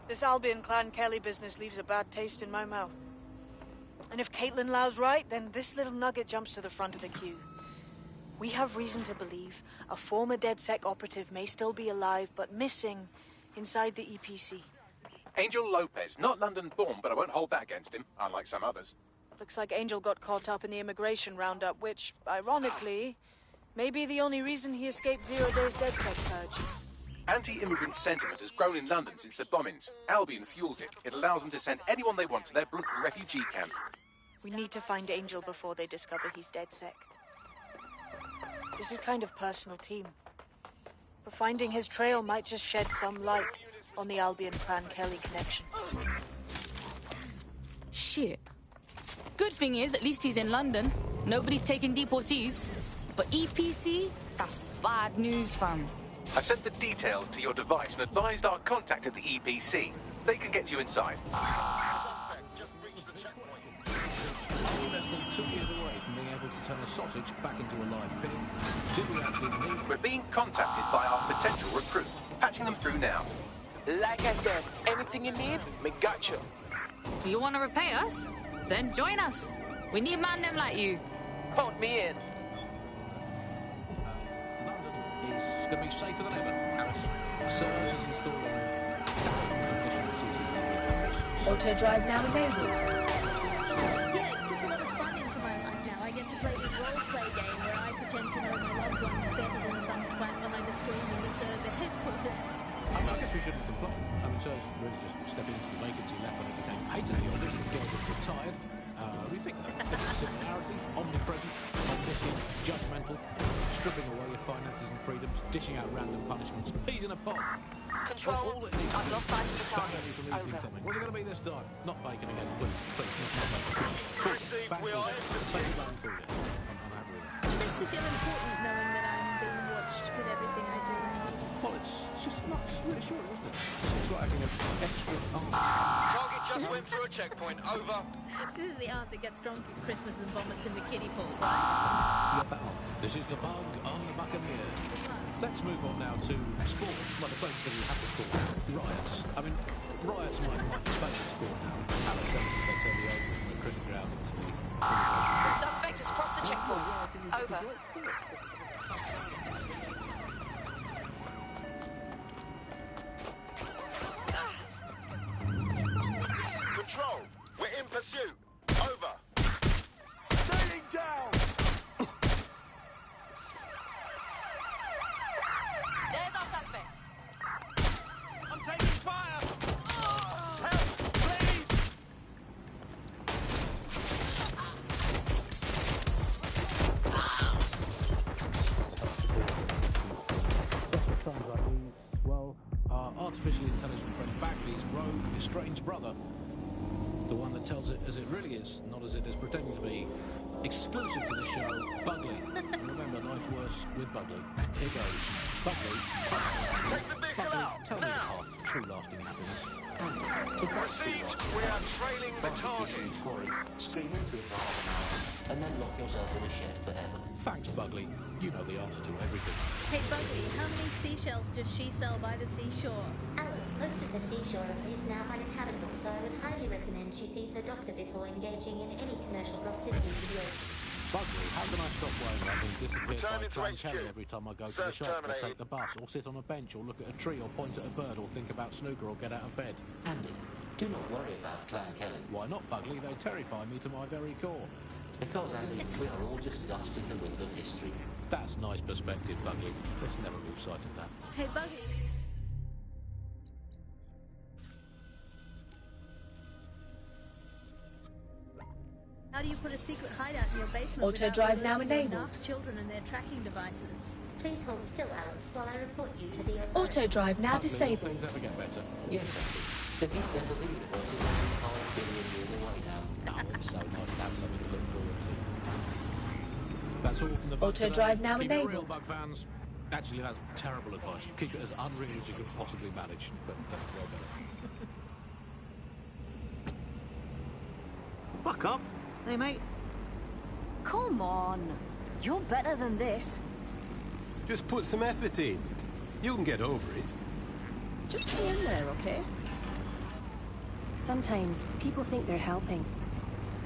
This Albion Clan Kelly business leaves a bad taste in my mouth. And if Caitlin Lau's right, then this little nugget jumps to the front of the queue. We have reason to believe a former DedSec operative may still be alive, but missing inside the EPC. Angel Lopez, not London-born, but I won't hold that against him, unlike some others. Looks like Angel got caught up in the immigration roundup, which, ironically, may be the only reason he escaped 0 Day's DedSec purge. Anti-immigrant sentiment has grown in London since the bombings. Albion fuels it. It allows them to send anyone they want to their brutal refugee camp. We need to find Angel before they discover he's DedSec. This is kind of personal team. but finding his trail might just shed some light on the Albion-Clan Kelly connection. Shit. Good thing is, at least he's in London. Nobody's taking deportees. But EPC? That's bad news, fam. I've sent the details to your device and advised our contact at the EPC. They can get you inside. Less than 2 years away from being able to turn a sausage back into a live pig. Did we actually need... We're being contacted by our potential recruit. Patching them through now. Like I said, anything you need, me got you. You want to repay us? Then join us. We need man them like you. Count me in. London is going to be safer than ever, Alice. Sirs is installing thousands of additional CCTV cameras. Auto drive now available. Yeah, it puts a lot of fun into my life now. I get to play this role-play game where I pretend to know my loved ones better than some twat behind a screen in the Sirs at headquarters. I guess we shouldn't complain. I mean, Sirs really just stepping into the vacancy left when it became patently obvious that girls had retired. We think that there's similarities, omnipresent, omniscient, judgmental, stripping away your finances and freedoms, dishing out random punishments, peas in a pod. Control, I've lost sight of the target. Over. What's it going to be this time? Not bacon again, please. Please, not bacon. Received, we are I'm happy with that. It makes me feel important knowing that I'm being watched with everything I do. Well, it's just nice, really short, wasn't it? It's like having an extra arm. Target just went through a checkpoint. Over. This is the aunt that gets drunk at Christmas and vomits in the kiddie pool, You got that on. This is the bug on the Buccaneer. Let's move on now to sport. Well, the place that we have to sport now. Riots. I mean, riots my favourite sport now. Alex, they turn the open from the cricket ground into the Suspect has crossed the checkpoint. Over. Control, we're in pursuit. Over. Staying down. There's our suspect. I'm taking fire. Help, please. times like these, well, our artificially intelligent friend Bagley's rogue, estranged brother, the one that tells it as it really is, not as it is pretending to be, exclusive to the show, Bugley. Remember, life's worse with Bugley. Here goes. Bugley. Take the vehicle out, tell me the now. path, true lasting happiness. Received, we are trailing the target. Screaming through for half an hour, and then lock yourself in a shed forever. Thanks, Bugley. You know the answer to everything. Hey, Bugsy, how many seashells does she sell by the seashore? Alice, most of the seashore is now uninhabitable, so I would highly recommend she sees her doctor before engaging in any commercial proximity to the ocean. Bugley, how can I stop worrying about being disappeared Return by into Clan HQ. Kelly every time I go to the Search shop, or terminated. take the bus, or sit on a bench, or look at a tree, or point at a bird, or think about snooker, or get out of bed? Andy, do not worry about Clan Kelly. Why not, Bugley? They terrify me to my very core. Because, Andy, we are all just dust in the wind of history. That's nice perspective, Bugley. Let's never lose sight of that. Hey, Bugsy. How do you put a secret hideout in your basement Auto without drive now alerting your enabled. naft children and their tracking devices? Please hold still, Alice, while I report you to the authorities. Auto drive now Bugley, will disabled. things ever get better? Yes, Andy. The heat level of the universe is only 5 billion years away now. Oh, it's so nice to have something to look forward to. That's all from the bug Auto today. drive now Keep it real, enabled. Bug fans. Actually, that's terrible advice. Keep it as unreal as you could possibly manage, but that's well better. Buck up. Hey, mate. Come on. You're better than this. Just put some effort in. You can get over it. Just hang in there, okay? Sometimes people think they're helping,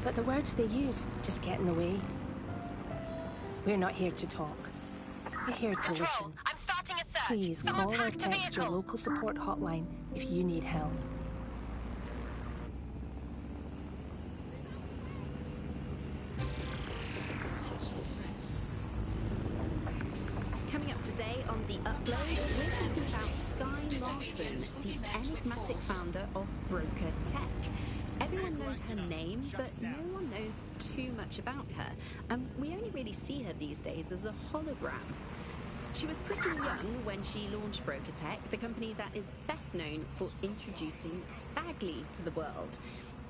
but the words they use just get in the way. We're not here to talk. We're here to listen. I'm starting a search. Please call or text your local support hotline if you need help. Coming up today on The Upload, we're talking about Sky Larson, the enigmatic founder of Broker Tech. Everyone knows her name, but no one knows too much about her. And we only really see her these days as a hologram. She was pretty young when she launched Broker Tech, the company that is best known for introducing Bagley to the world.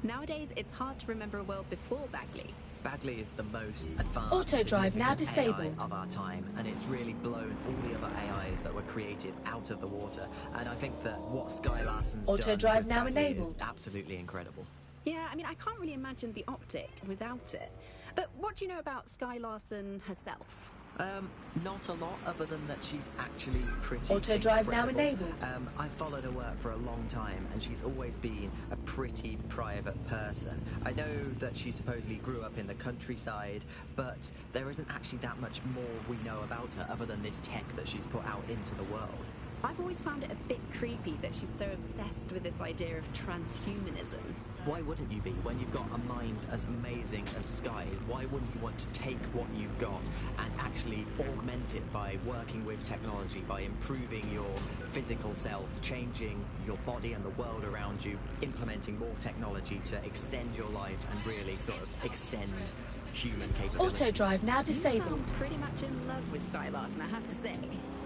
Nowadays, it's hard to remember a world before Bagley. Bagley is the most advanced Auto drive now significant disabled. AI of our time, and it's really blown all the other AIs that were created out of the water. And I think that what Sky Larson's Auto done drive with now Bagley enabled. is absolutely incredible. Yeah, I mean, I can't really imagine the optic without it. But what do you know about Sky Larson herself? Not a lot, other than that she's actually pretty Auto drive now incredible. enabled. I've followed her work for a long time, and she's always been a pretty private person. I know that she supposedly grew up in the countryside, but there isn't actually that much more we know about her other than this tech that she's put out into the world. I've always found it a bit creepy that she's so obsessed with this idea of transhumanism. Why wouldn't you be? When you've got a mind as amazing as Sky's, why wouldn't you want to take what you've got and actually augment it by working with technology, by improving your physical self, changing your body and the world around you, implementing more technology to extend your life and really sort of extend human capabilities? Auto drive now You disabled. sound pretty much in love with Sky Larson, I have to say.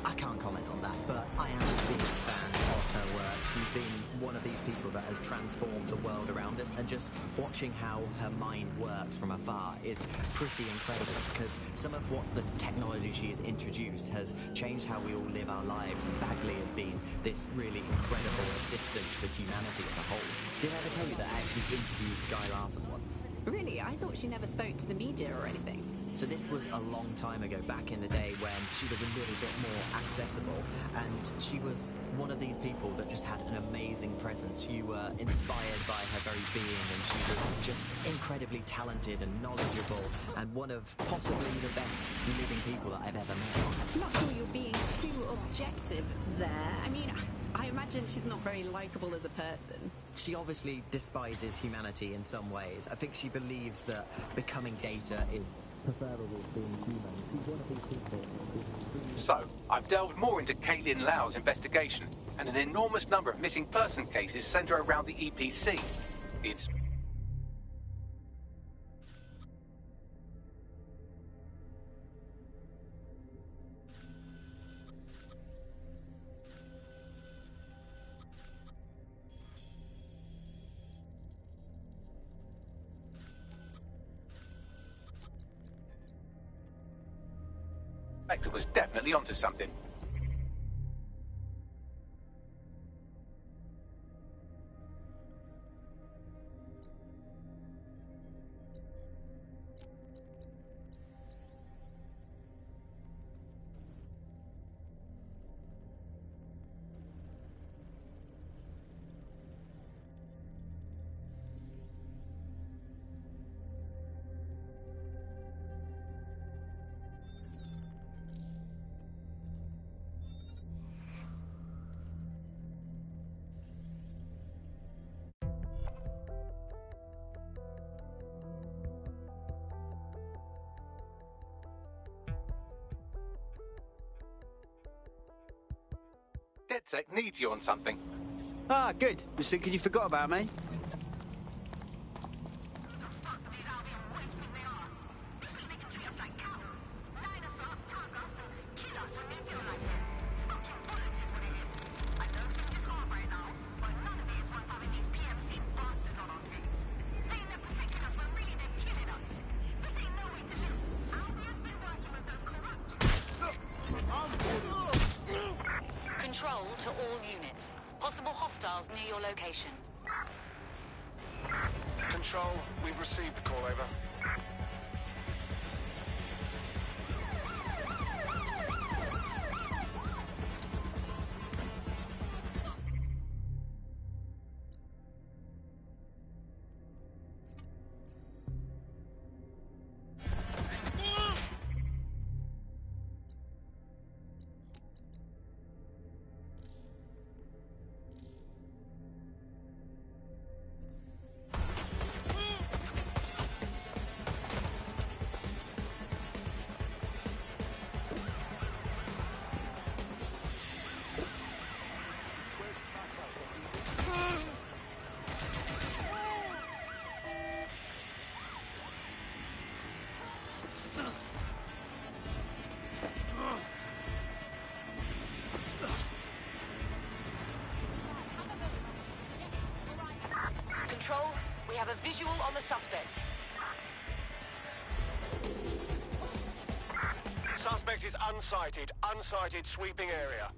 I can't comment on that, but I am a big fan of her work. She's been one of these people that has transformed the world around us, and just watching how her mind works from afar is pretty incredible, because some of what the technology she has introduced has changed how we all live our lives, and Bagley has been this really incredible assistance to humanity as a whole. Did I ever tell you that I actually interviewed Sky Larson once? Really? I thought she never spoke to the media or anything. So this was a long time ago, back in the day when she was a little bit more accessible, and she was one of these people that just had an amazing presence. You were inspired by her very being, and she was just incredibly talented and knowledgeable, and one of possibly the best living people that I've ever met. I'm not sure you're being too objective there. I mean, I imagine she's not very likable as a person. She obviously despises humanity in some ways. I think she believes that becoming data is preferable to being human. She's one of these people. So, I've delved more into Caitlin Lau's investigation, and an enormous number of missing person cases centre around the EPC. It's Spectre was definitely onto something. DedSec needs you on something. Ah, good. Was thinking you forgot about me. Control to all units. Possible hostiles near your location. Control, we've received the call, over. have a visual on the suspect. Suspect is unsighted. Unsighted sweeping area.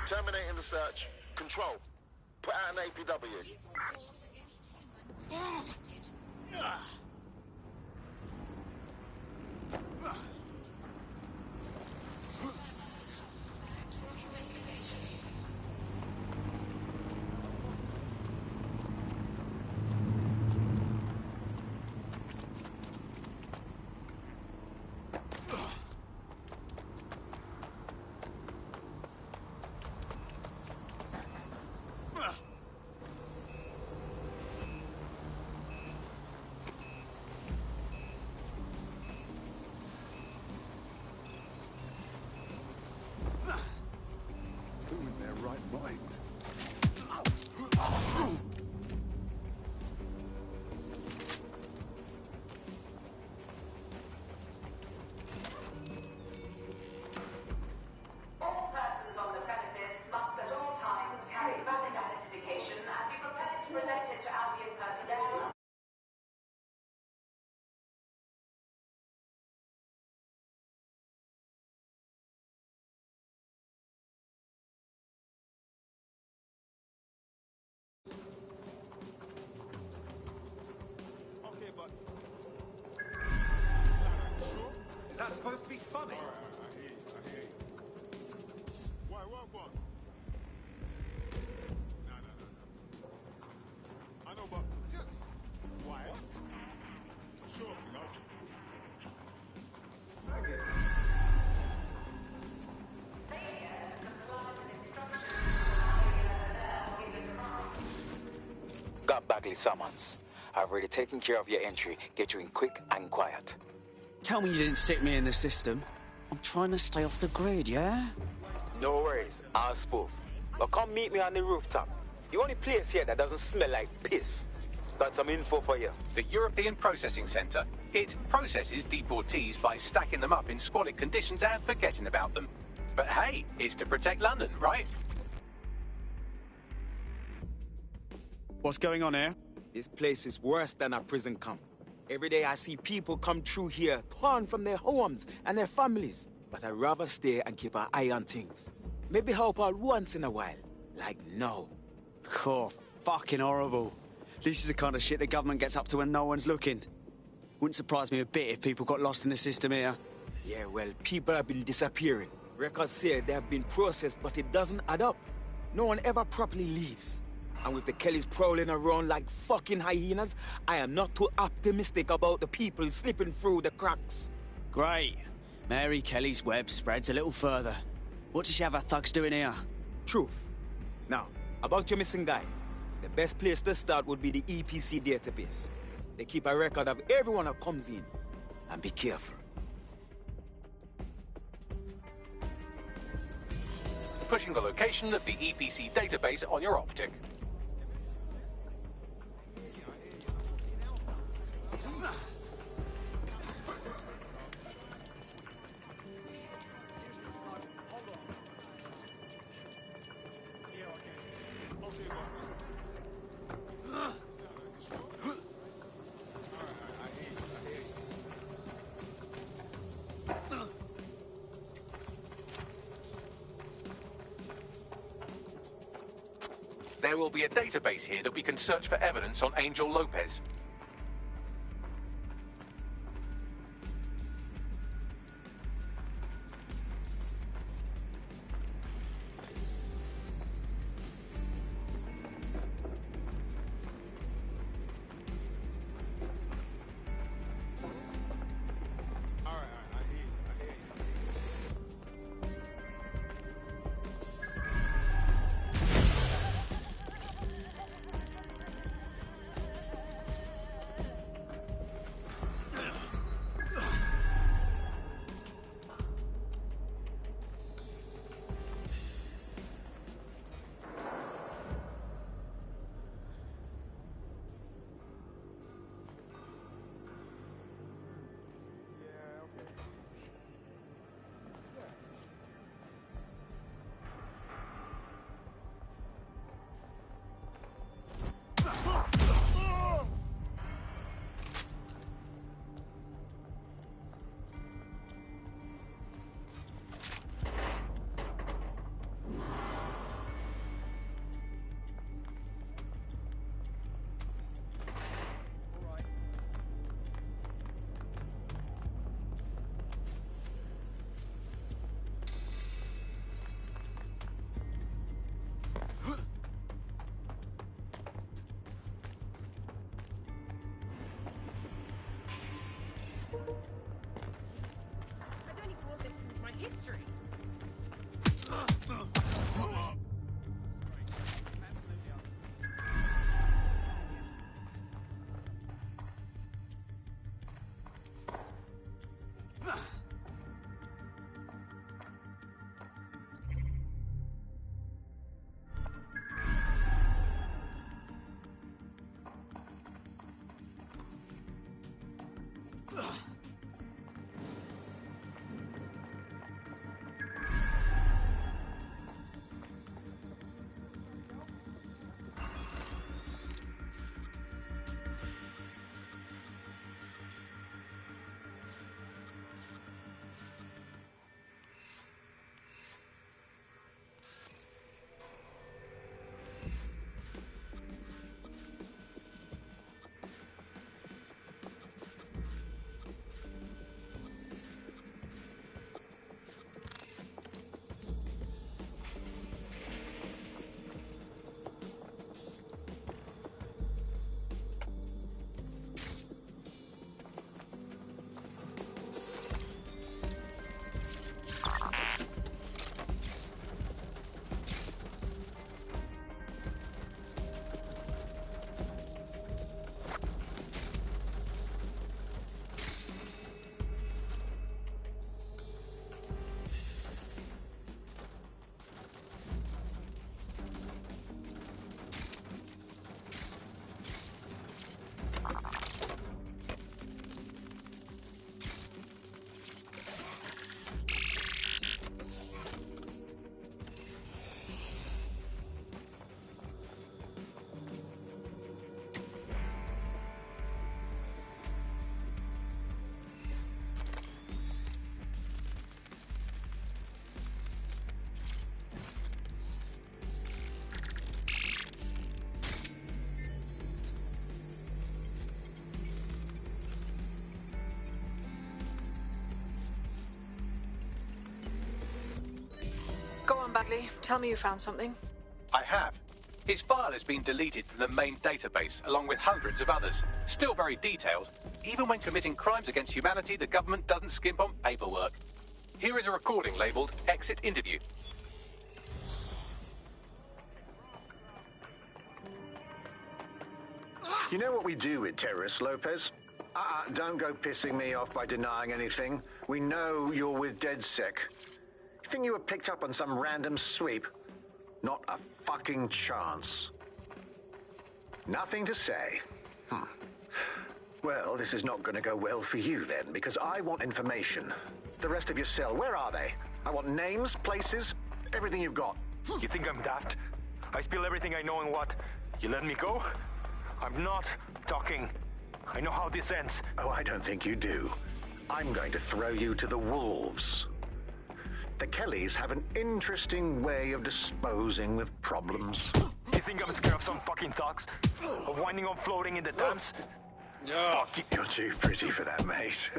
Terminating the search. Control. Put out an APW. Is that supposed to be funny? I hear you. What? No. I know, but... Why? What? Sure, okay. Got Bagley summons. I've already taken care of your entry. Get you in quick and quiet. Tell me you didn't stick me in the system. I'm trying to stay off the grid, yeah? No worries, I'll spoof. But come meet me on the rooftop. The only place here that doesn't smell like piss. Got some info for you. The European Processing Centre. It processes deportees by stacking them up in squalid conditions and forgetting about them. But hey, it's to protect London, right? What's going on here? This place is worse than a prison camp. Every day I see people come through here, torn from their homes and their families. But I'd rather stay and keep an eye on things. Maybe help out once in a while, like now. Cough. Fucking horrible. This is the kind of shit the government gets up to when no one's looking. Wouldn't surprise me a bit if people got lost in the system here. Yeah, well, people have been disappearing. Records say they have been processed, but it doesn't add up. No one ever properly leaves. And with the Kellys prowling around like fucking hyenas, I am not too optimistic about the people slipping through the cracks. Great. Mary Kelly's web spreads a little further. What does she have her thugs doing here? Truth. Now, about your missing guy. The best place to start would be the EPC database. They keep a record of everyone that comes in. And be careful. Pushing the location of the EPC database on your optic. There will be a database here that we can search for evidence on Angel Lopez. Bagley. Tell me you found something. I have. His file has been deleted from the main database, along with hundreds of others. Still very detailed. Even when committing crimes against humanity, the government doesn't skimp on paperwork. Here is a recording labelled Exit Interview. You know what we do with terrorists, Lopez? Don't go pissing me off by denying anything. We know you're with DedSec. You think you were picked up on some random sweep? Not a fucking chance. Nothing to say. Well, this is not going to go well for you then, because I want information. The rest of your cell, where are they? I want names, places, everything you've got. You think I'm daft? I spill everything I know and what? You let me go? I'm not talking. I know how this ends. Oh, I don't think you do. I'm going to throw you to the wolves. The Kellys have an interesting way of disposing with problems. You think I'm scared of some fucking thugs? Of winding up floating in the Thames? Fuck you. You're too pretty for that, mate.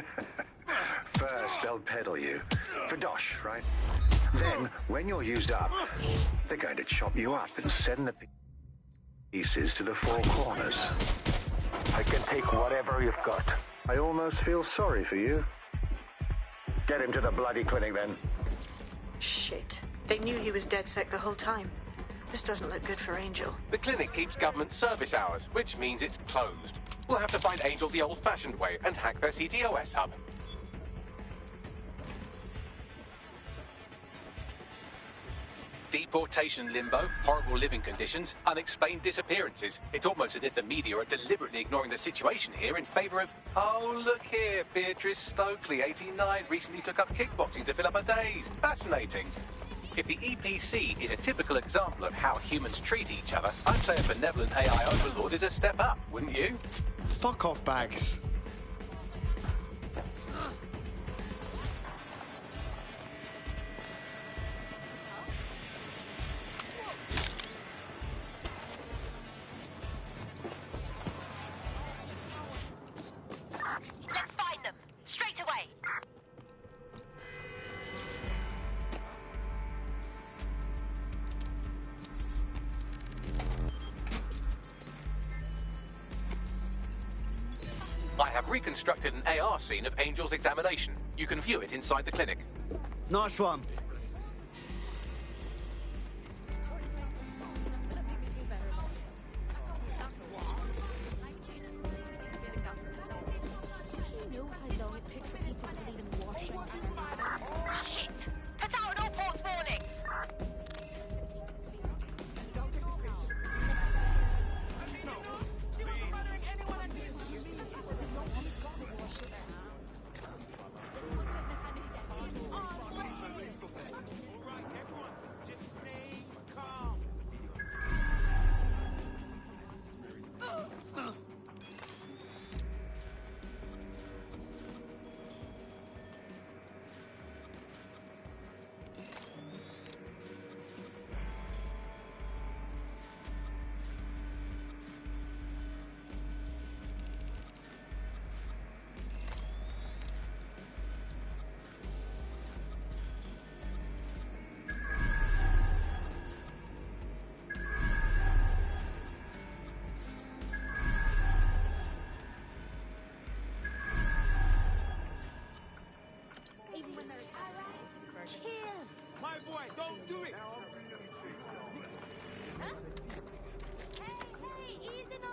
First, they'll peddle you. For dosh, right? Then, when you're used up, they're going to chop you up and send the pieces to the four corners. I can take whatever you've got. I almost feel sorry for you. Get him to the bloody clinic, then. Shit. They knew he was DedSec the whole time. This doesn't look good for Angel. The clinic keeps government service hours, which means it's closed. We'll have to find Angel the old-fashioned way and hack their CTOS hub. Deportation limbo, horrible living conditions, unexplained disappearances. It's almost as if the media are deliberately ignoring the situation here in favour of... Oh, look here, Beatrice Stokely, 89, recently took up kickboxing to fill up her days. Fascinating. If the EPC is a typical example of how humans treat each other, I'd say a benevolent AI overlord is a step up, wouldn't you? Fuck off, Bags. Let's find them. Straight away. I have reconstructed an AR scene of Angel's examination. You can view it inside the clinic. Nice one. Shit! Put out an all-ports warning! My boy, don't do it! Huh? Hey, easy now!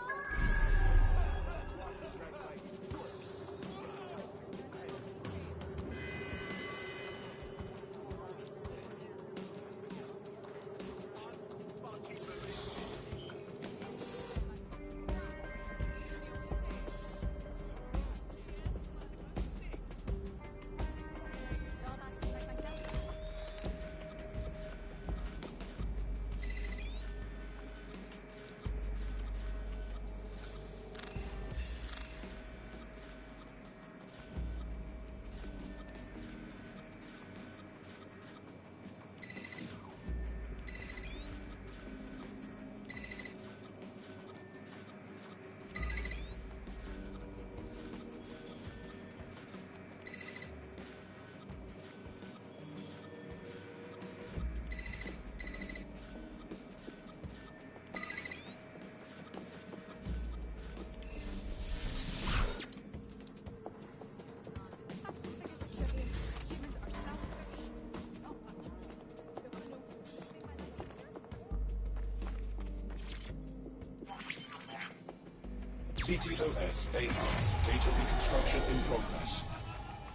TTOS AR. Data reconstruction in progress.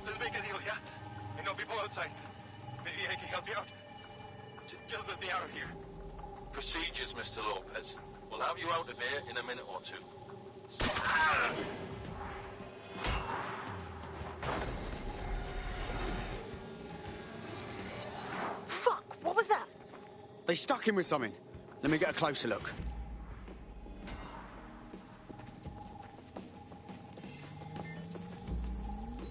Let's make a deal, yeah? I know people outside. Maybe I can help you out. Just let me out of here. Procedures, Mr. Lopez. We'll have you out of here in a minute or two. Fuck, what was that? They stuck him with something. Let me get a closer look.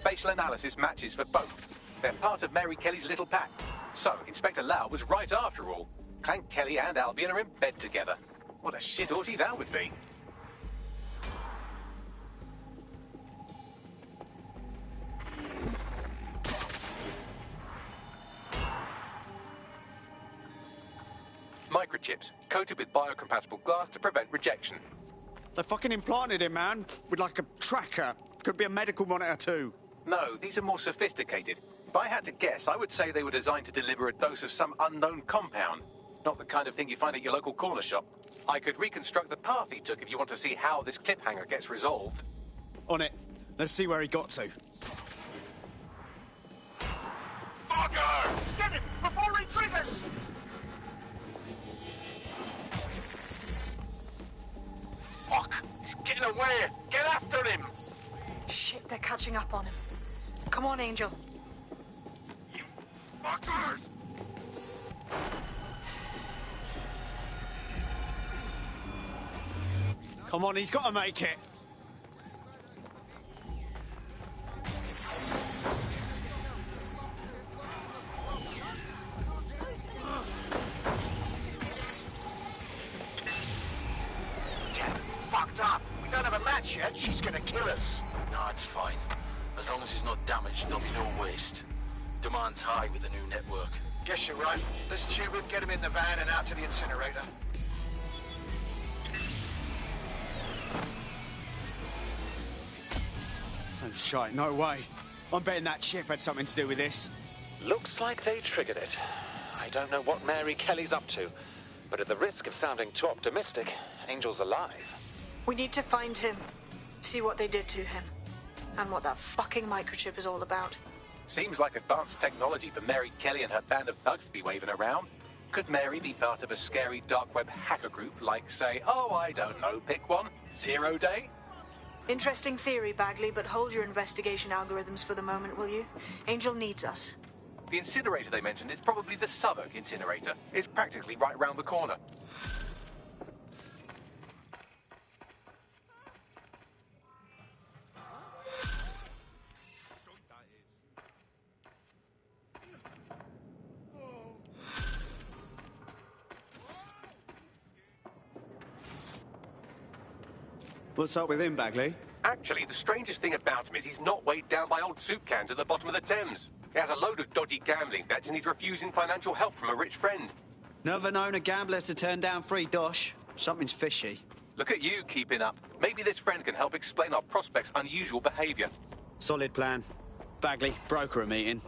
Facial analysis matches for both. They're part of Mary Kelly's little pack. So, Inspector Lau was right after all. Clank Kelly and Albion are in bed together. What a shit orgy that would be. Microchips, coated with biocompatible glass to prevent rejection. They fucking implanted him, man, with like a tracker. Could be a medical monitor too. No, these are more sophisticated. If I had to guess, I would say they were designed to deliver a dose of some unknown compound. Not the kind of thing you find at your local corner shop. I could reconstruct the path he took if you want to see how this cliffhanger gets resolved. On it. Let's see where he got to. Fucker! Get him before he triggers! Fuck! He's getting away! Get after him! Shit, they're catching up on him. Come on, Angel. Fuckers! Come on, he's got to make it. Damn, fucked up. We don't have a match yet. She's gonna kill us. No, it's fine. As long as he's not damaged, there'll be no waste. Demand's high with the new network. Guess you're right. Let's tube him, get him in the van and out to the incinerator. Oh, shite, no way. I'm betting that chip had something to do with this. Looks like they triggered it. I don't know what Mary Kelly's up to, but at the risk of sounding too optimistic, Angel's alive. We need to find him, see what they did to him, and what that fucking microchip is all about. Seems like advanced technology for Mary Kelly and her band of thugs to be waving around. Could Mary be part of a scary dark web hacker group like, say, oh, I don't know, pick one, 0 Day? Interesting theory, Bagley, but hold your investigation algorithms for the moment, will you? Angel needs us. The incinerator they mentioned is probably the Southwark incinerator. It's practically right round the corner. What's up with him, Bagley? Actually, the strangest thing about him is he's not weighed down by old soup cans at the bottom of the Thames. He has a load of dodgy gambling debts and he's refusing financial help from a rich friend. Never known a gambler to turn down free dosh. Something's fishy. Look at you keeping up. Maybe this friend can help explain our prospect's unusual behaviour. Solid plan. Bagley, broker a meeting.